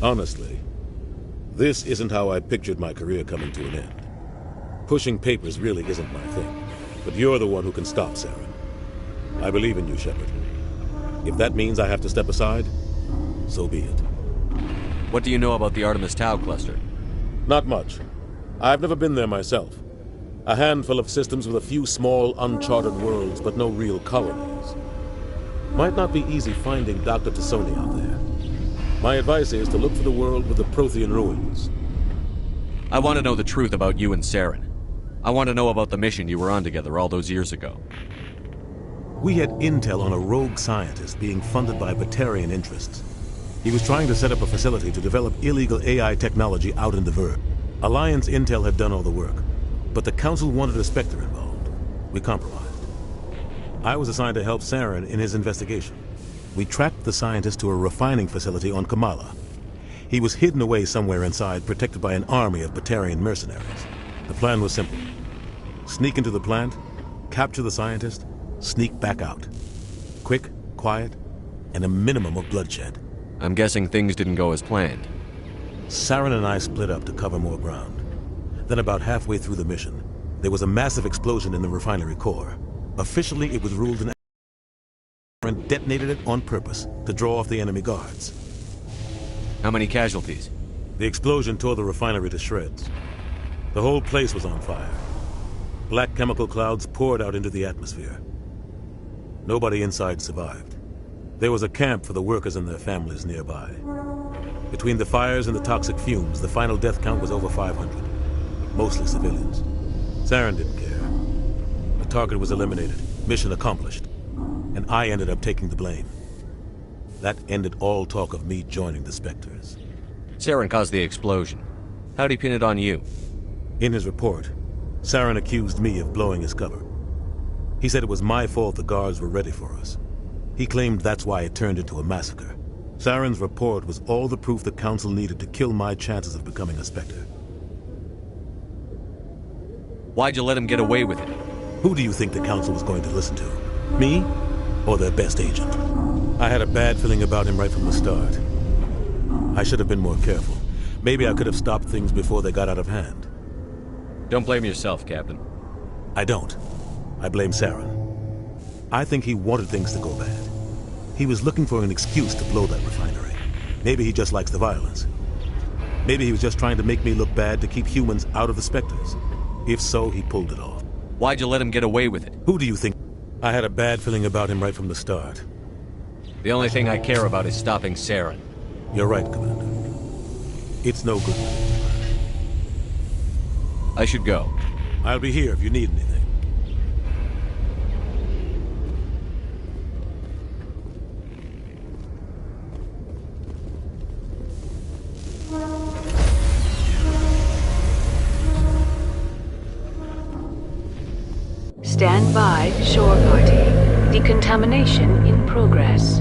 Honestly, this isn't how I pictured my career coming to an end. Pushing papers really isn't my thing. But you're the one who can stop Saren. I believe in you, Shepard. If that means I have to step aside, so be it. What do you know about the Artemis Tau cluster? Not much. I've never been there myself. A handful of systems with a few small, uncharted worlds, but no real colonies. Might not be easy finding Dr. Tassoni out there. My advice is to look for the world with the Prothean ruins. I want to know the truth about you and Saren. I want to know about the mission you were on together all those years ago. We had intel on a rogue scientist being funded by Batarian interests. He was trying to set up a facility to develop illegal AI technology out in the Verge. Alliance intel had done all the work, but the Council wanted a Spectre involved. We compromised. I was assigned to help Saren in his investigation. We tracked the scientist to a refining facility on Kamala. He was hidden away somewhere inside, protected by an army of Batarian mercenaries. The plan was simple. Sneak into the plant, capture the scientist, sneak back out. Quick, quiet, and a minimum of bloodshed. I'm guessing things didn't go as planned. Saren and I split up to cover more ground. Then about halfway through the mission, there was a massive explosion in the refinery core. Officially, it was ruled an accident and detonated it on purpose to draw off the enemy guards. How many casualties? The explosion tore the refinery to shreds. The whole place was on fire. Black chemical clouds poured out into the atmosphere. Nobody inside survived. There was a camp for the workers and their families nearby. Between the fires and the toxic fumes, the final death count was over 500. Mostly civilians. Saren didn't care. The target was eliminated, mission accomplished, and I ended up taking the blame. That ended all talk of me joining the Spectres. Saren caused the explosion. How'd he pin it on you? In his report, Saren accused me of blowing his cover. He said it was my fault the guards were ready for us. He claimed that's why it turned into a massacre. Saren's report was all the proof the Council needed to kill my chances of becoming a Spectre. Why'd you let him get away with it? Who do you think the Council was going to listen to? Me? Or their best agent? I had a bad feeling about him right from the start. I should have been more careful. Maybe I could have stopped things before they got out of hand. Don't blame yourself, Captain. I don't. I blame Saren. I think he wanted things to go bad. He was looking for an excuse to blow that refinery. Maybe he just likes the violence. Maybe he was just trying to make me look bad to keep humans out of the Spectres. If so, he pulled it off. Why'd you let him get away with it? Who do you think? I had a bad feeling about him right from the start. The only thing I care about is stopping Saren. You're right, Commander. It's no good. I should go. I'll be here if you need anything. Stand by, shore party. Decontamination in progress.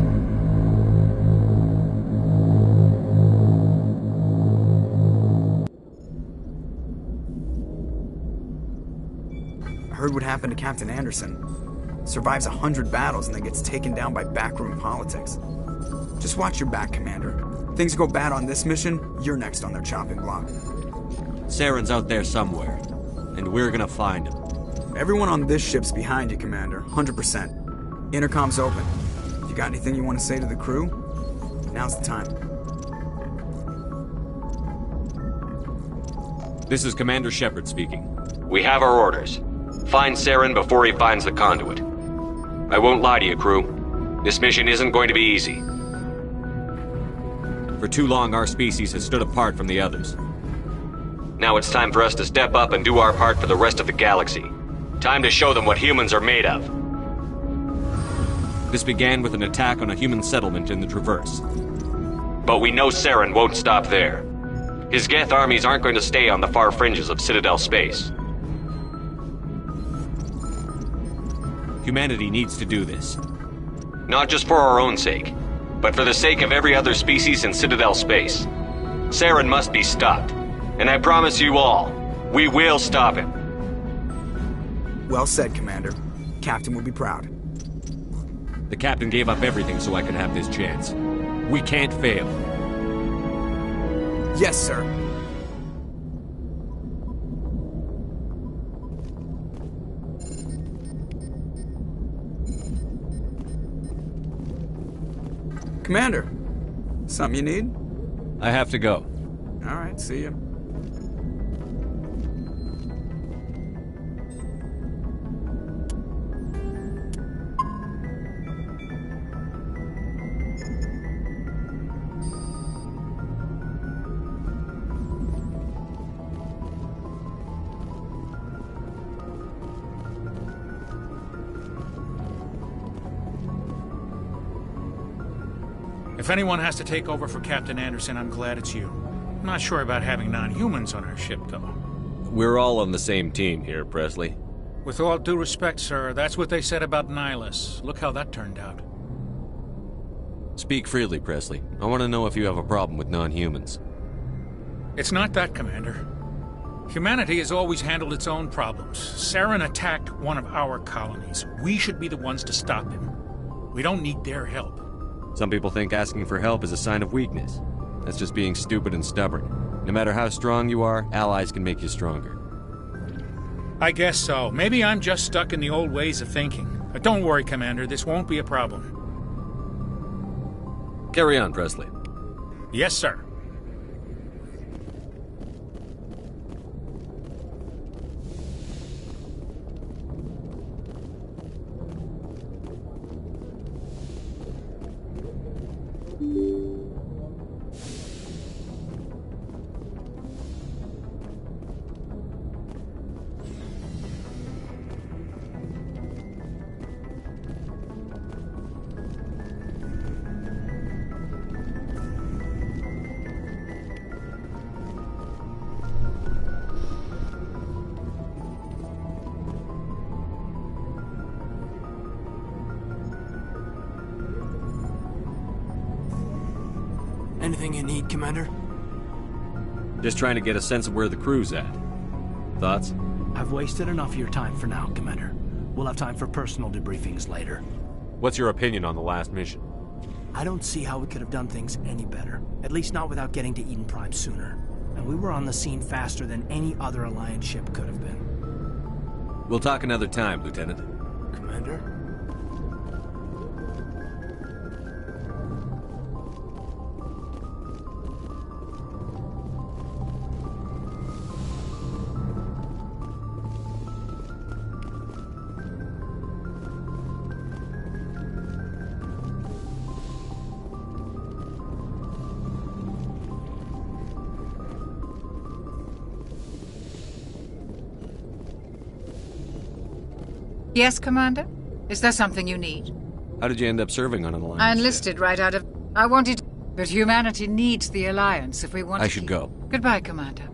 I heard what happened to Captain Anderson. Survives 100 battles and then gets taken down by backroom politics. Just watch your back, Commander. Things go bad on this mission, you're next on their chopping block. Saren's out there somewhere, and we're gonna find him. Everyone on this ship's behind you, Commander. 100%. Intercom's open. If you got anything you want to say to the crew, now's the time. This is Commander Shepard speaking. We have our orders. Find Saren before he finds the conduit. I won't lie to you, crew. This mission isn't going to be easy. For too long, our species has stood apart from the others. Now it's time for us to step up and do our part for the rest of the galaxy. Time to show them what humans are made of. This began with an attack on a human settlement in the Traverse. But we know Saren won't stop there. His Geth armies aren't going to stay on the far fringes of Citadel space. Humanity needs to do this. Not just for our own sake, but for the sake of every other species in Citadel space. Saren must be stopped. And I promise you all, we will stop him. Well said, Commander. Captain will be proud. The Captain gave up everything so I could have this chance. We can't fail. Yes, sir. Commander, something you need? I have to go. All right, see you. If anyone has to take over for Captain Anderson, I'm glad it's you. I'm not sure about having non-humans on our ship, though. We're all on the same team here, Presley. With all due respect, sir, that's what they said about Nihilus. Look how that turned out. Speak freely, Presley. I want to know if you have a problem with non-humans. It's not that, Commander. Humanity has always handled its own problems. Saren attacked one of our colonies. We should be the ones to stop him. We don't need their help. Some people think asking for help is a sign of weakness. That's just being stupid and stubborn. No matter how strong you are, allies can make you stronger. I guess so. Maybe I'm just stuck in the old ways of thinking. But don't worry, Commander. This won't be a problem. Carry on, Presley. Yes, sir. Anything you need, Commander? Just trying to get a sense of where the crew's at. Thoughts? I've wasted enough of your time for now, Commander. We'll have time for personal debriefings later. What's your opinion on the last mission? I don't see how we could have done things any better. At least not without getting to Eden Prime sooner. And we were on the scene faster than any other Alliance ship could have been. We'll talk another time, Lieutenant. Commander? Yes, Commander? Is there something you need? How did you end up serving on an Alliance I enlisted right out of... I wanted... But humanity needs the Alliance if we want I to should keep... go. Goodbye, Commander.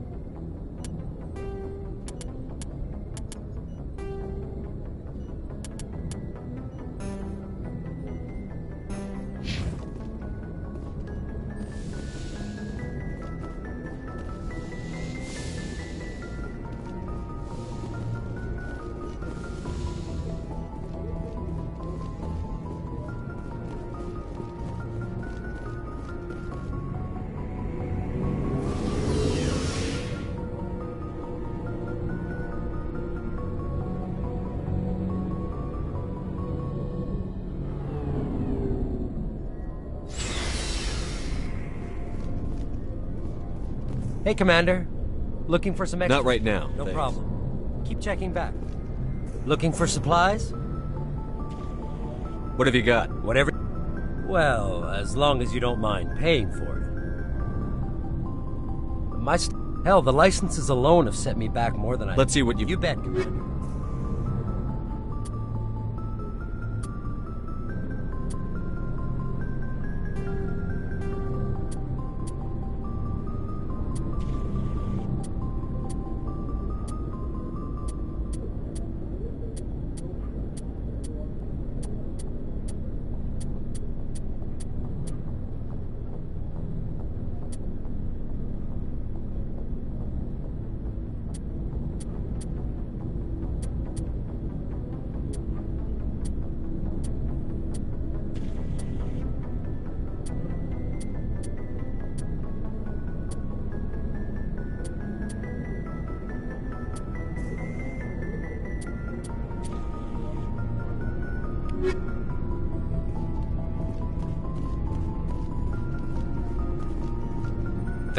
Hey, Commander. Looking for some extra... Not right now, No thanks. problem. Keep checking back. Looking for supplies? What have you got? Whatever... Well, as long as you don't mind paying for it. Hell, the licenses alone have set me back more than I... Let's see what you... You bet, Commander.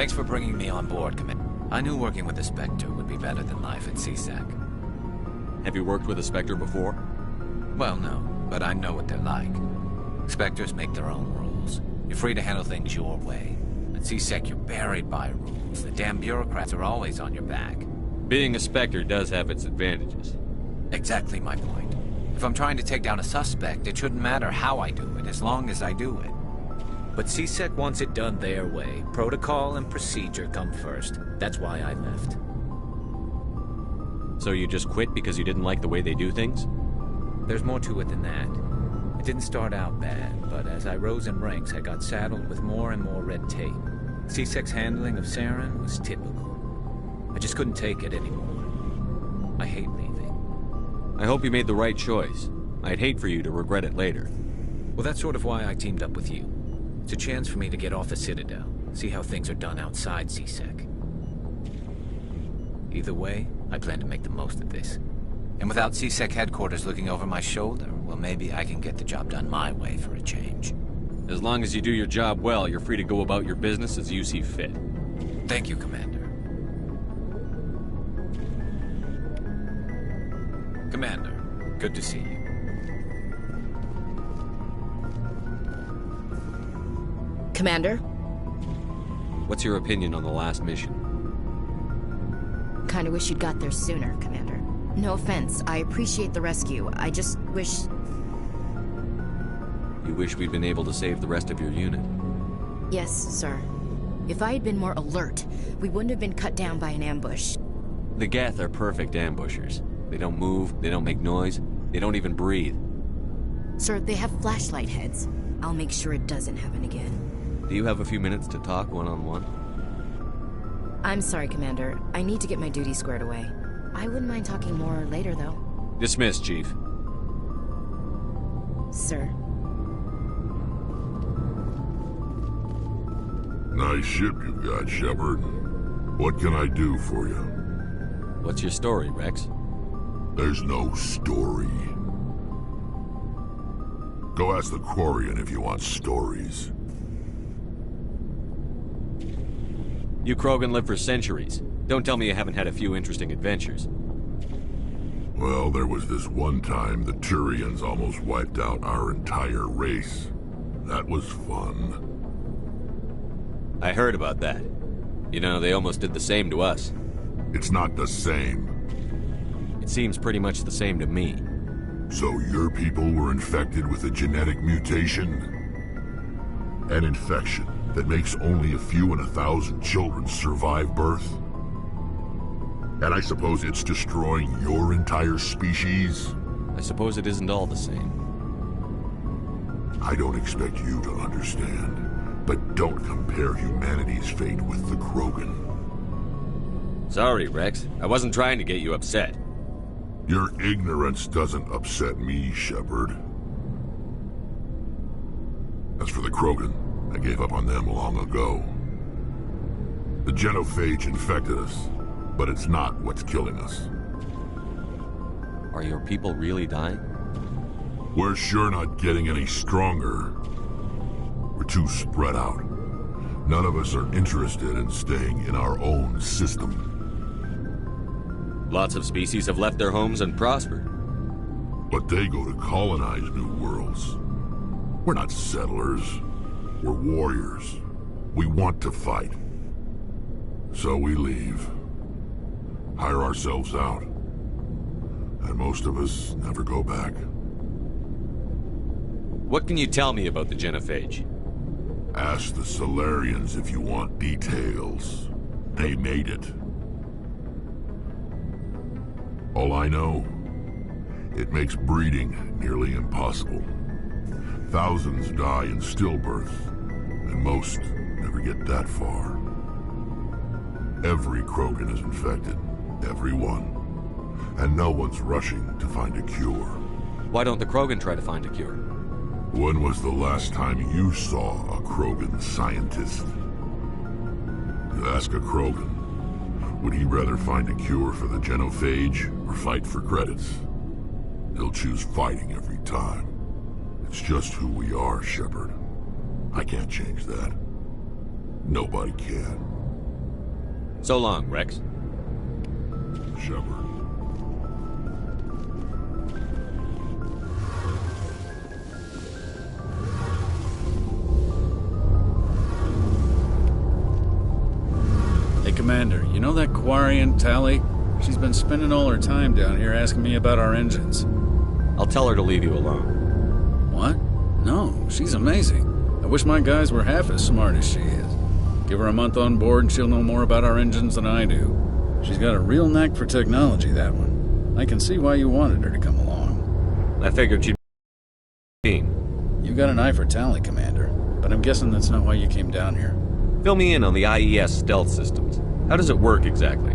Thanks for bringing me on board, Commander. I knew working with the Spectre would be better than life at CSEC. Have you worked with a Spectre before? Well, no, but I know what they're like. Spectres make their own rules. You're free to handle things your way. At CSEC, you're buried by rules. The damn bureaucrats are always on your back. Being a Spectre does have its advantages. Exactly my point. If I'm trying to take down a suspect, it shouldn't matter how I do it, as long as I do it. But CSEC wants it done their way. Protocol and procedure come first. That's why I left. So you just quit because you didn't like the way they do things? There's more to it than that. It didn't start out bad, but as I rose in ranks, I got saddled with more and more red tape. C-Sec's handling of Saren was typical. I just couldn't take it anymore. I hate leaving. I hope you made the right choice. I'd hate for you to regret it later. Well, that's sort of why I teamed up with you. It's a chance for me to get off the Citadel, see how things are done outside C-Sec. Either way, I plan to make the most of this. And without C-Sec headquarters looking over my shoulder, well, maybe I can get the job done my way for a change. As long as you do your job well, you're free to go about your business as you see fit. Thank you, Commander. Commander, good to see you. Commander? What's your opinion on the last mission? Kinda wish you'd got there sooner, Commander. No offense, I appreciate the rescue. I just wish... You wish we'd been able to save the rest of your unit? Yes, sir. If I had been more alert, we wouldn't have been cut down by an ambush. The Geth are perfect ambushers. They don't move, they don't make noise, they don't even breathe. Sir, they have flashlight heads. I'll make sure it doesn't happen again. Do you have a few minutes to talk one-on-one? I'm sorry, Commander. I need to get my duty squared away. I wouldn't mind talking more later, though. Dismissed, Chief. Sir. Nice ship you got, Shepard. What can I do for you? What's your story, Rex? There's no story. Go ask the Quarian if you want stories. You Krogan live for centuries. Don't tell me you haven't had a few interesting adventures. Well, there was this one time the Turians almost wiped out our entire race. That was fun. I heard about that. You know, they almost did the same to us. It's not the same. It seems pretty much the same to me. So your people were infected with a genetic mutation? An infection that makes only a few in 1,000 children survive birth? And I suppose it's destroying your entire species? I suppose it isn't all the same. I don't expect you to understand, but don't compare humanity's fate with the Krogan. Sorry, Rex. I wasn't trying to get you upset. Your ignorance doesn't upset me, Shepard. As for the Krogan, I gave up on them long ago. The genophage infected us, but it's not what's killing us. Are your people really dying? We're sure not getting any stronger. We're too spread out. None of us are interested in staying in our own system. Lots of species have left their homes and prospered. But they go to colonize new worlds. We're not settlers. We're warriors. We want to fight. So we leave. Hire ourselves out. And most of us never go back. What can you tell me about the genophage? Ask the Solarians if you want details. They made it. All I know, it makes breeding nearly impossible. Thousands die in stillbirth, and most never get that far. Every Krogan is infected, every one. And no one's rushing to find a cure. Why don't the Krogan try to find a cure? When was the last time you saw a Krogan scientist? You ask a Krogan, would he rather find a cure for the genophage or fight for credits? He'll choose fighting every time. It's just who we are, Shepard. I can't change that. Nobody can. So long, Rex. Shepard. Hey, Commander, you know that Quarian Tally? She's been spending all her time down here asking me about our engines. I'll tell her to leave you alone. What? No, she's amazing. I wish my guys were half as smart as she is. Give her a month on board and she'll know more about our engines than I do. She's got a real knack for technology, that one. I can see why you wanted her to come along. I figured she'd You got an eye for talent, Commander, but I'm guessing that's not why you came down here. Fill me in on the IES stealth systems. How does it work exactly?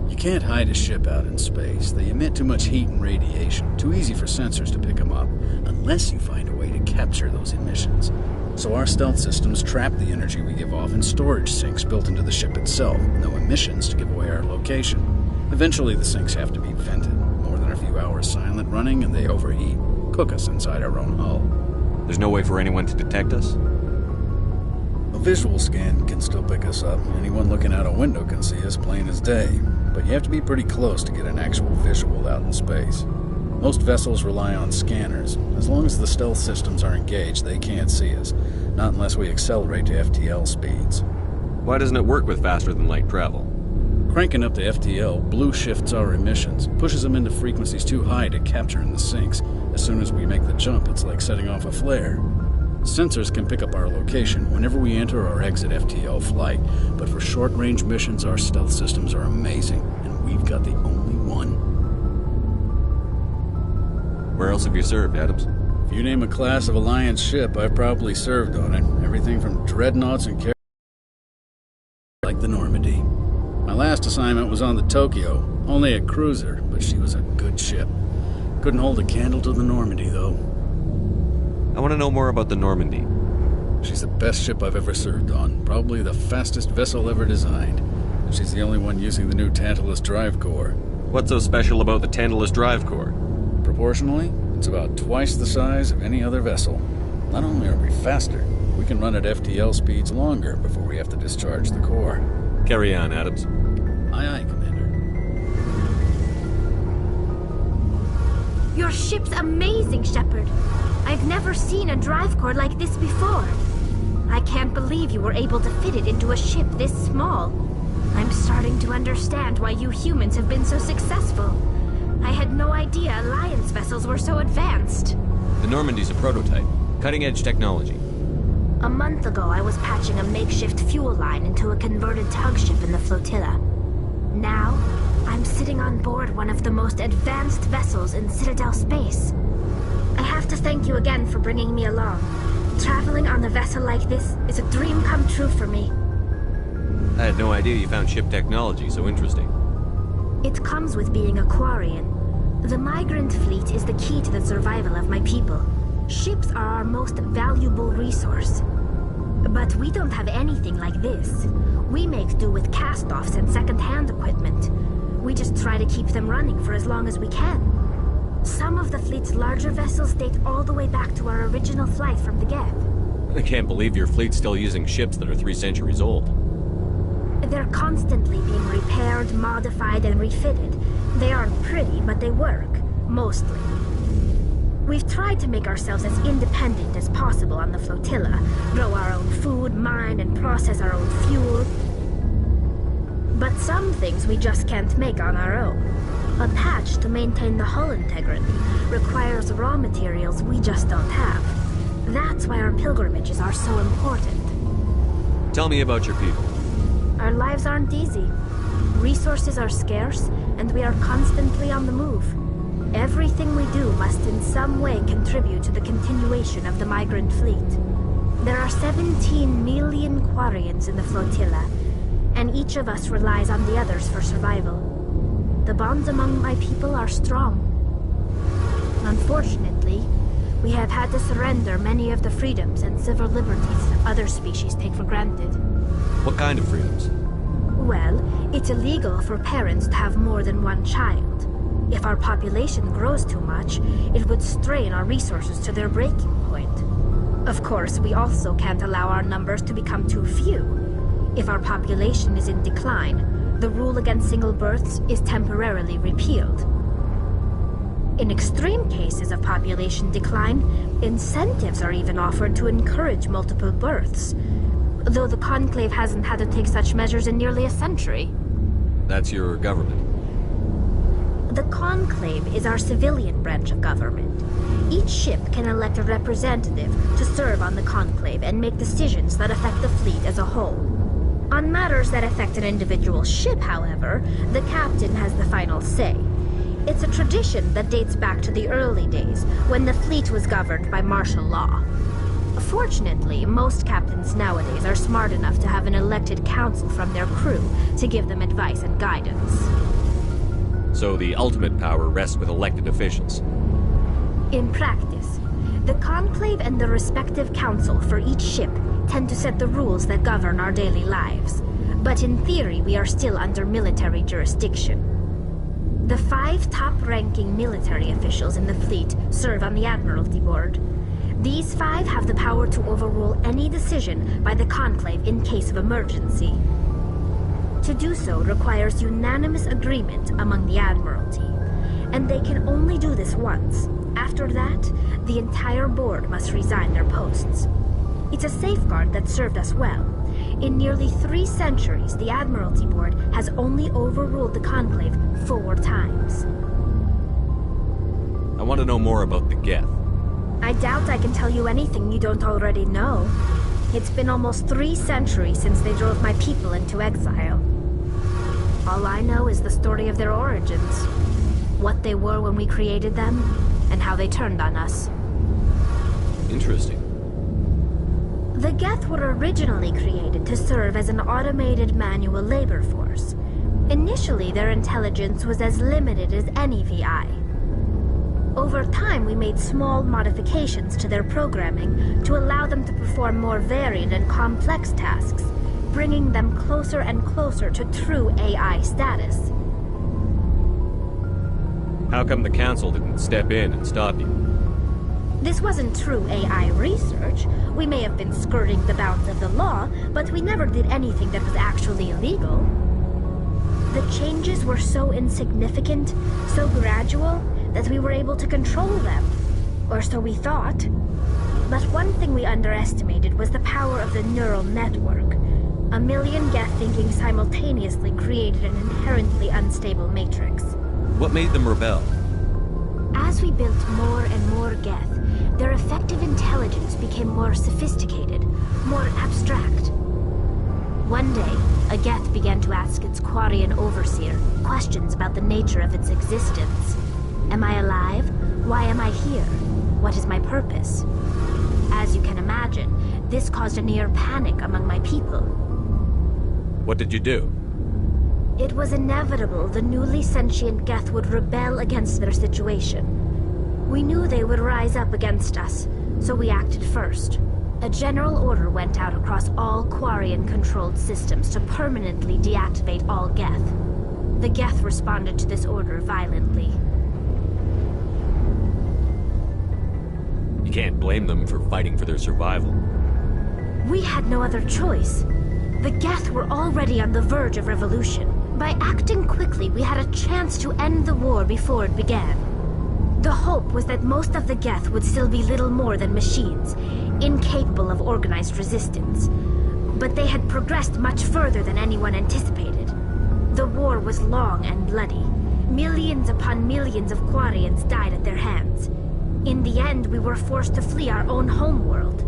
You can't hide a ship out in space. They emit too much heat and radiation. Too easy for sensors to pick them up, unless you find a way to capture those emissions. So our stealth systems trap the energy we give off in storage sinks built into the ship itself. No emissions to give away our location. Eventually the sinks have to be vented. More than a few hours silent running and they overheat. Cook us inside our own hull. There's no way for anyone to detect us? A visual scan can still pick us up. Anyone looking out a window can see us plain as day. But you have to be pretty close to get an actual visual out in space. Most vessels rely on scanners. As long as the stealth systems are engaged, they can't see us. Not unless we accelerate to FTL speeds. Why doesn't it work with faster-than-light travel? Cranking up to FTL blue shifts our emissions, pushes them into frequencies too high to capture in the sinks. As soon as we make the jump, it's like setting off a flare. Sensors can pick up our location whenever we enter or exit FTL flight, but for short-range missions, our stealth systems are amazing, and we've got the only one. Where else have you served, Adams? If you name a class of Alliance ship, I've probably served on it. Everything from dreadnoughts and like the Normandy. My last assignment was on the Tokyo, only a cruiser, but she was a good ship. Couldn't hold a candle to the Normandy, though. I want to know more about the Normandy. She's the best ship I've ever served on, probably the fastest vessel ever designed. She's the only one using the new Tantalus drive core. What's so special about the Tantalus drive core? Proportionally, it's about twice the size of any other vessel. Not only are we faster, we can run at FTL speeds longer before we have to discharge the core. Carry on, Adams. Aye, aye, Commander. Your ship's amazing, Shepard. I've never seen a drive core like this before. I can't believe you were able to fit it into a ship this small. I'm starting to understand why you humans have been so successful. I had no idea Alliance vessels were so advanced. The Normandy's a prototype. Cutting-edge technology. A month ago, I was patching a makeshift fuel line into a converted tug ship in the flotilla. Now, I'm sitting on board one of the most advanced vessels in Citadel space. I have to thank you again for bringing me along. Traveling on a vessel like this is a dream come true for me. I had no idea you found ship technology so interesting. It comes with being a Quarian. The migrant fleet is the key to the survival of my people. Ships are our most valuable resource. But we don't have anything like this. We make do with cast-offs and second-hand equipment. We just try to keep them running for as long as we can. Some of the fleet's larger vessels date all the way back to our original flight from the Geth. I can't believe your fleet's still using ships that are 3 centuries old. They're constantly being repaired, modified, and refitted. They aren't pretty, but they work. Mostly. We've tried to make ourselves as independent as possible on the flotilla. Grow our own food, mine, and process our own fuel. But some things we just can't make on our own. A patch to maintain the hull integrity requires raw materials we just don't have. That's why our pilgrimages are so important. Tell me about your people. Our lives aren't easy. Resources are scarce, and we are constantly on the move. Everything we do must in some way contribute to the continuation of the migrant fleet. There are 17 million Quarians in the flotilla, and each of us relies on the others for survival. The bonds among my people are strong. Unfortunately, we have had to surrender many of the freedoms and civil liberties other species take for granted. What kind of freedoms? Well, it's illegal for parents to have more than one child. If our population grows too much, it would strain our resources to their breaking point. Of course, we also can't allow our numbers to become too few. If our population is in decline, the rule against single births is temporarily repealed. In extreme cases of population decline, incentives are even offered to encourage multiple births, though the Conclave hasn't had to take such measures in nearly a century. That's your government. The Conclave is our civilian branch of government. Each ship can elect a representative to serve on the Conclave and make decisions that affect the fleet as a whole. On matters that affect an individual ship, however, the captain has the final say. It's a tradition that dates back to the early days, when the fleet was governed by martial law. Fortunately, most captains nowadays are smart enough to have an elected council from their crew to give them advice and guidance. So the ultimate power rests with elected officials. In practice, the Conclave and the respective council for each ship tend to set the rules that govern our daily lives. But in theory, we are still under military jurisdiction. The 5 top-ranking military officials in the fleet serve on the Admiralty Board. These 5 have the power to overrule any decision by the Conclave in case of emergency. To do so requires unanimous agreement among the Admiralty, and they can only do this once. After that, the entire board must resign their posts. It's a safeguard that served us well. In nearly 3 centuries, the Admiralty Board has only overruled the Conclave 4 times. I want to know more about the Geth. I doubt I can tell you anything you don't already know. It's been almost 3 centuries since they drove my people into exile. All I know is the story of their origins. What they were when we created them, and how they turned on us. Interesting. The Geth were originally created to serve as an automated manual labor force. Initially, their intelligence was as limited as any VI. Over time, we made small modifications to their programming to allow them to perform more varied and complex tasks, bringing them closer and closer to true AI status. How come the Council didn't step in and stop you? This wasn't true AI research. We may have been skirting the bounds of the law, but we never did anything that was actually illegal. The changes were so insignificant, so gradual, that we were able to control them. Or so we thought. But one thing we underestimated was the power of the neural network. A million Geth thinking simultaneously created an inherently unstable matrix. What made them rebel? As we built more and more Geth, their effective intelligence became more sophisticated, more abstract. One day, a Geth began to ask its Quarian overseer questions about the nature of its existence. Am I alive? Why am I here? What is my purpose? As you can imagine, this caused a near panic among my people. What did you do? It was inevitable the newly sentient Geth would rebel against their situation. We knew they would rise up against us, so we acted first. A general order went out across all Quarian-controlled systems to permanently deactivate all Geth. The Geth responded to this order violently. You can't blame them for fighting for their survival. We had no other choice. The Geth were already on the verge of revolution. By acting quickly, we had a chance to end the war before it began. The hope was that most of the Geth would still be little more than machines, incapable of organized resistance. But they had progressed much further than anyone anticipated. The war was long and bloody. Millions upon millions of Quarians died at their hands. In the end, we were forced to flee our own homeworld.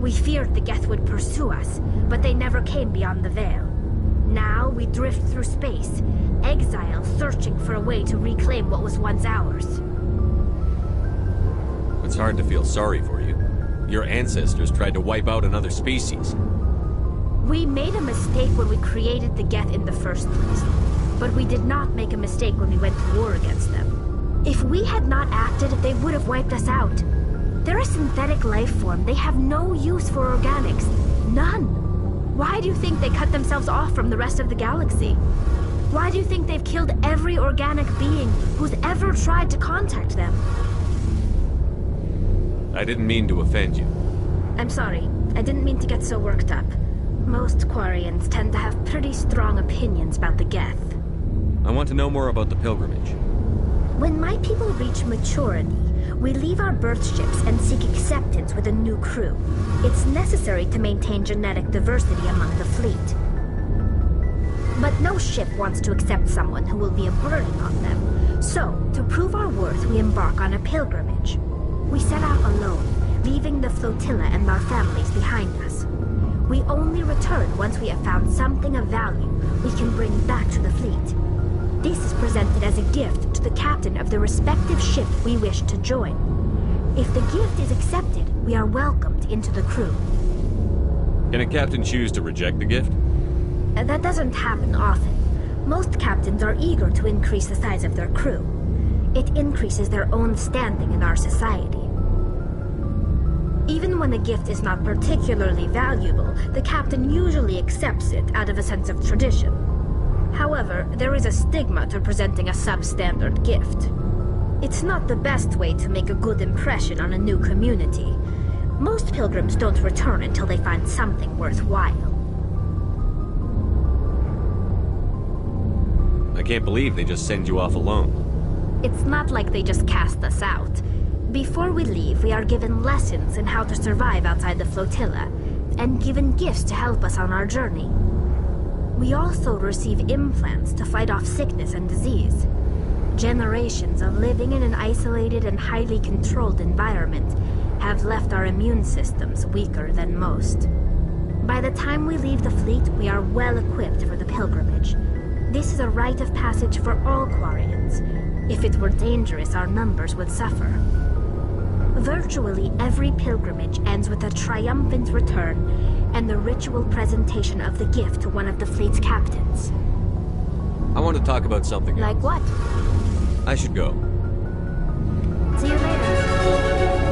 We feared the Geth would pursue us, but they never came beyond the Veil. Now we drift through space, exile, searching for a way to reclaim what was once ours. It's hard to feel sorry for you. Your ancestors tried to wipe out another species. We made a mistake when we created the Geth in the first place, but we did not make a mistake when we went to war against them. If we had not acted, they would have wiped us out. They're a synthetic life form. They have no use for organics. None. Why do you think they cut themselves off from the rest of the galaxy? Why do you think they've killed every organic being who's ever tried to contact them? I didn't mean to offend you. I'm sorry. I didn't mean to get so worked up. Most Quarians tend to have pretty strong opinions about the Geth. I want to know more about the pilgrimage. When my people reach maturity, we leave our birth ships and seek acceptance with a new crew. It's necessary to maintain genetic diversity among the fleet. But no ship wants to accept someone who will be a burden on them. So, to prove our worth, we embark on a pilgrimage. We set out alone, leaving the flotilla and our families behind us. We only return once we have found something of value we can bring back to the fleet. This is presented as a gift to the captain of the respective ship we wish to join. If the gift is accepted, we are welcomed into the crew. Can a captain choose to reject the gift? That doesn't happen often. Most captains are eager to increase the size of their crew. It increases their own standing in our society. Even when a gift is not particularly valuable, the captain usually accepts it out of a sense of tradition. However, there is a stigma to presenting a substandard gift. It's not the best way to make a good impression on a new community. Most pilgrims don't return until they find something worthwhile. I can't believe they just send you off alone. It's not like they just cast us out. Before we leave, we are given lessons in how to survive outside the flotilla, and given gifts to help us on our journey. We also receive implants to fight off sickness and disease. Generations of living in an isolated and highly controlled environment have left our immune systems weaker than most. By the time we leave the fleet, we are well equipped for the pilgrimage. This is a rite of passage for all Quarians. If it were dangerous, our numbers would suffer. Virtually every pilgrimage ends with a triumphant return and the ritual presentation of the gift to one of the fleet's captains. I want to talk about something else. Like what? I should go. See you later.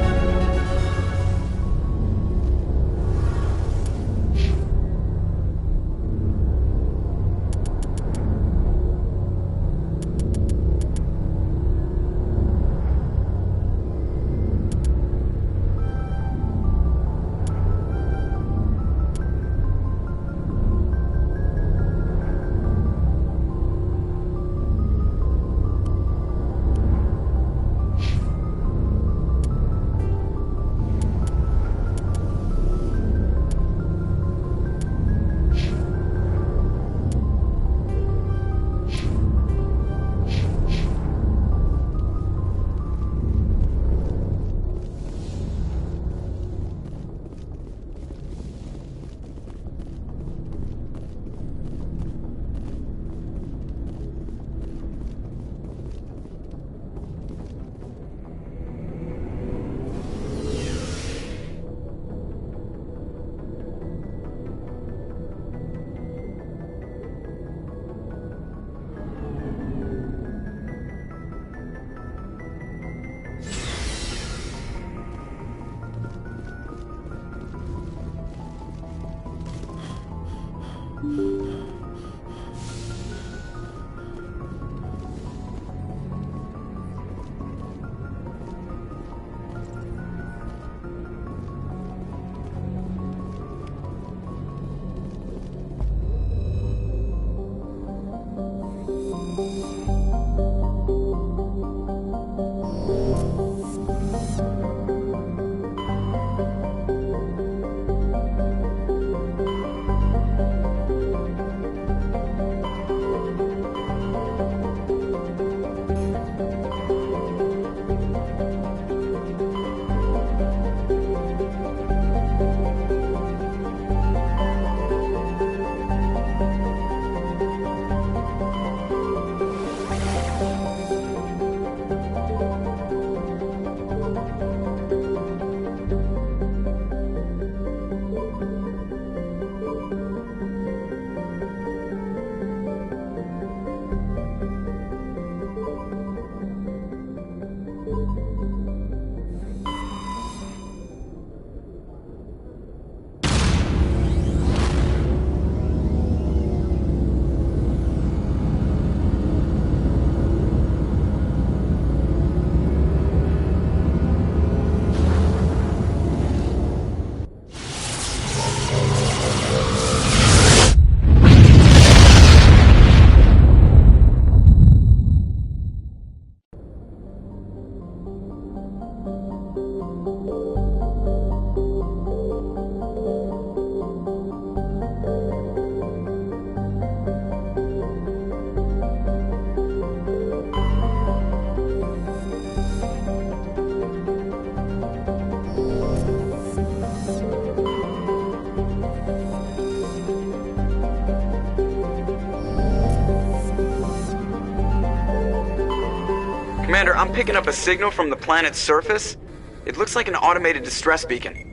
I'm picking up a signal from the planet's surface. It looks like an automated distress beacon.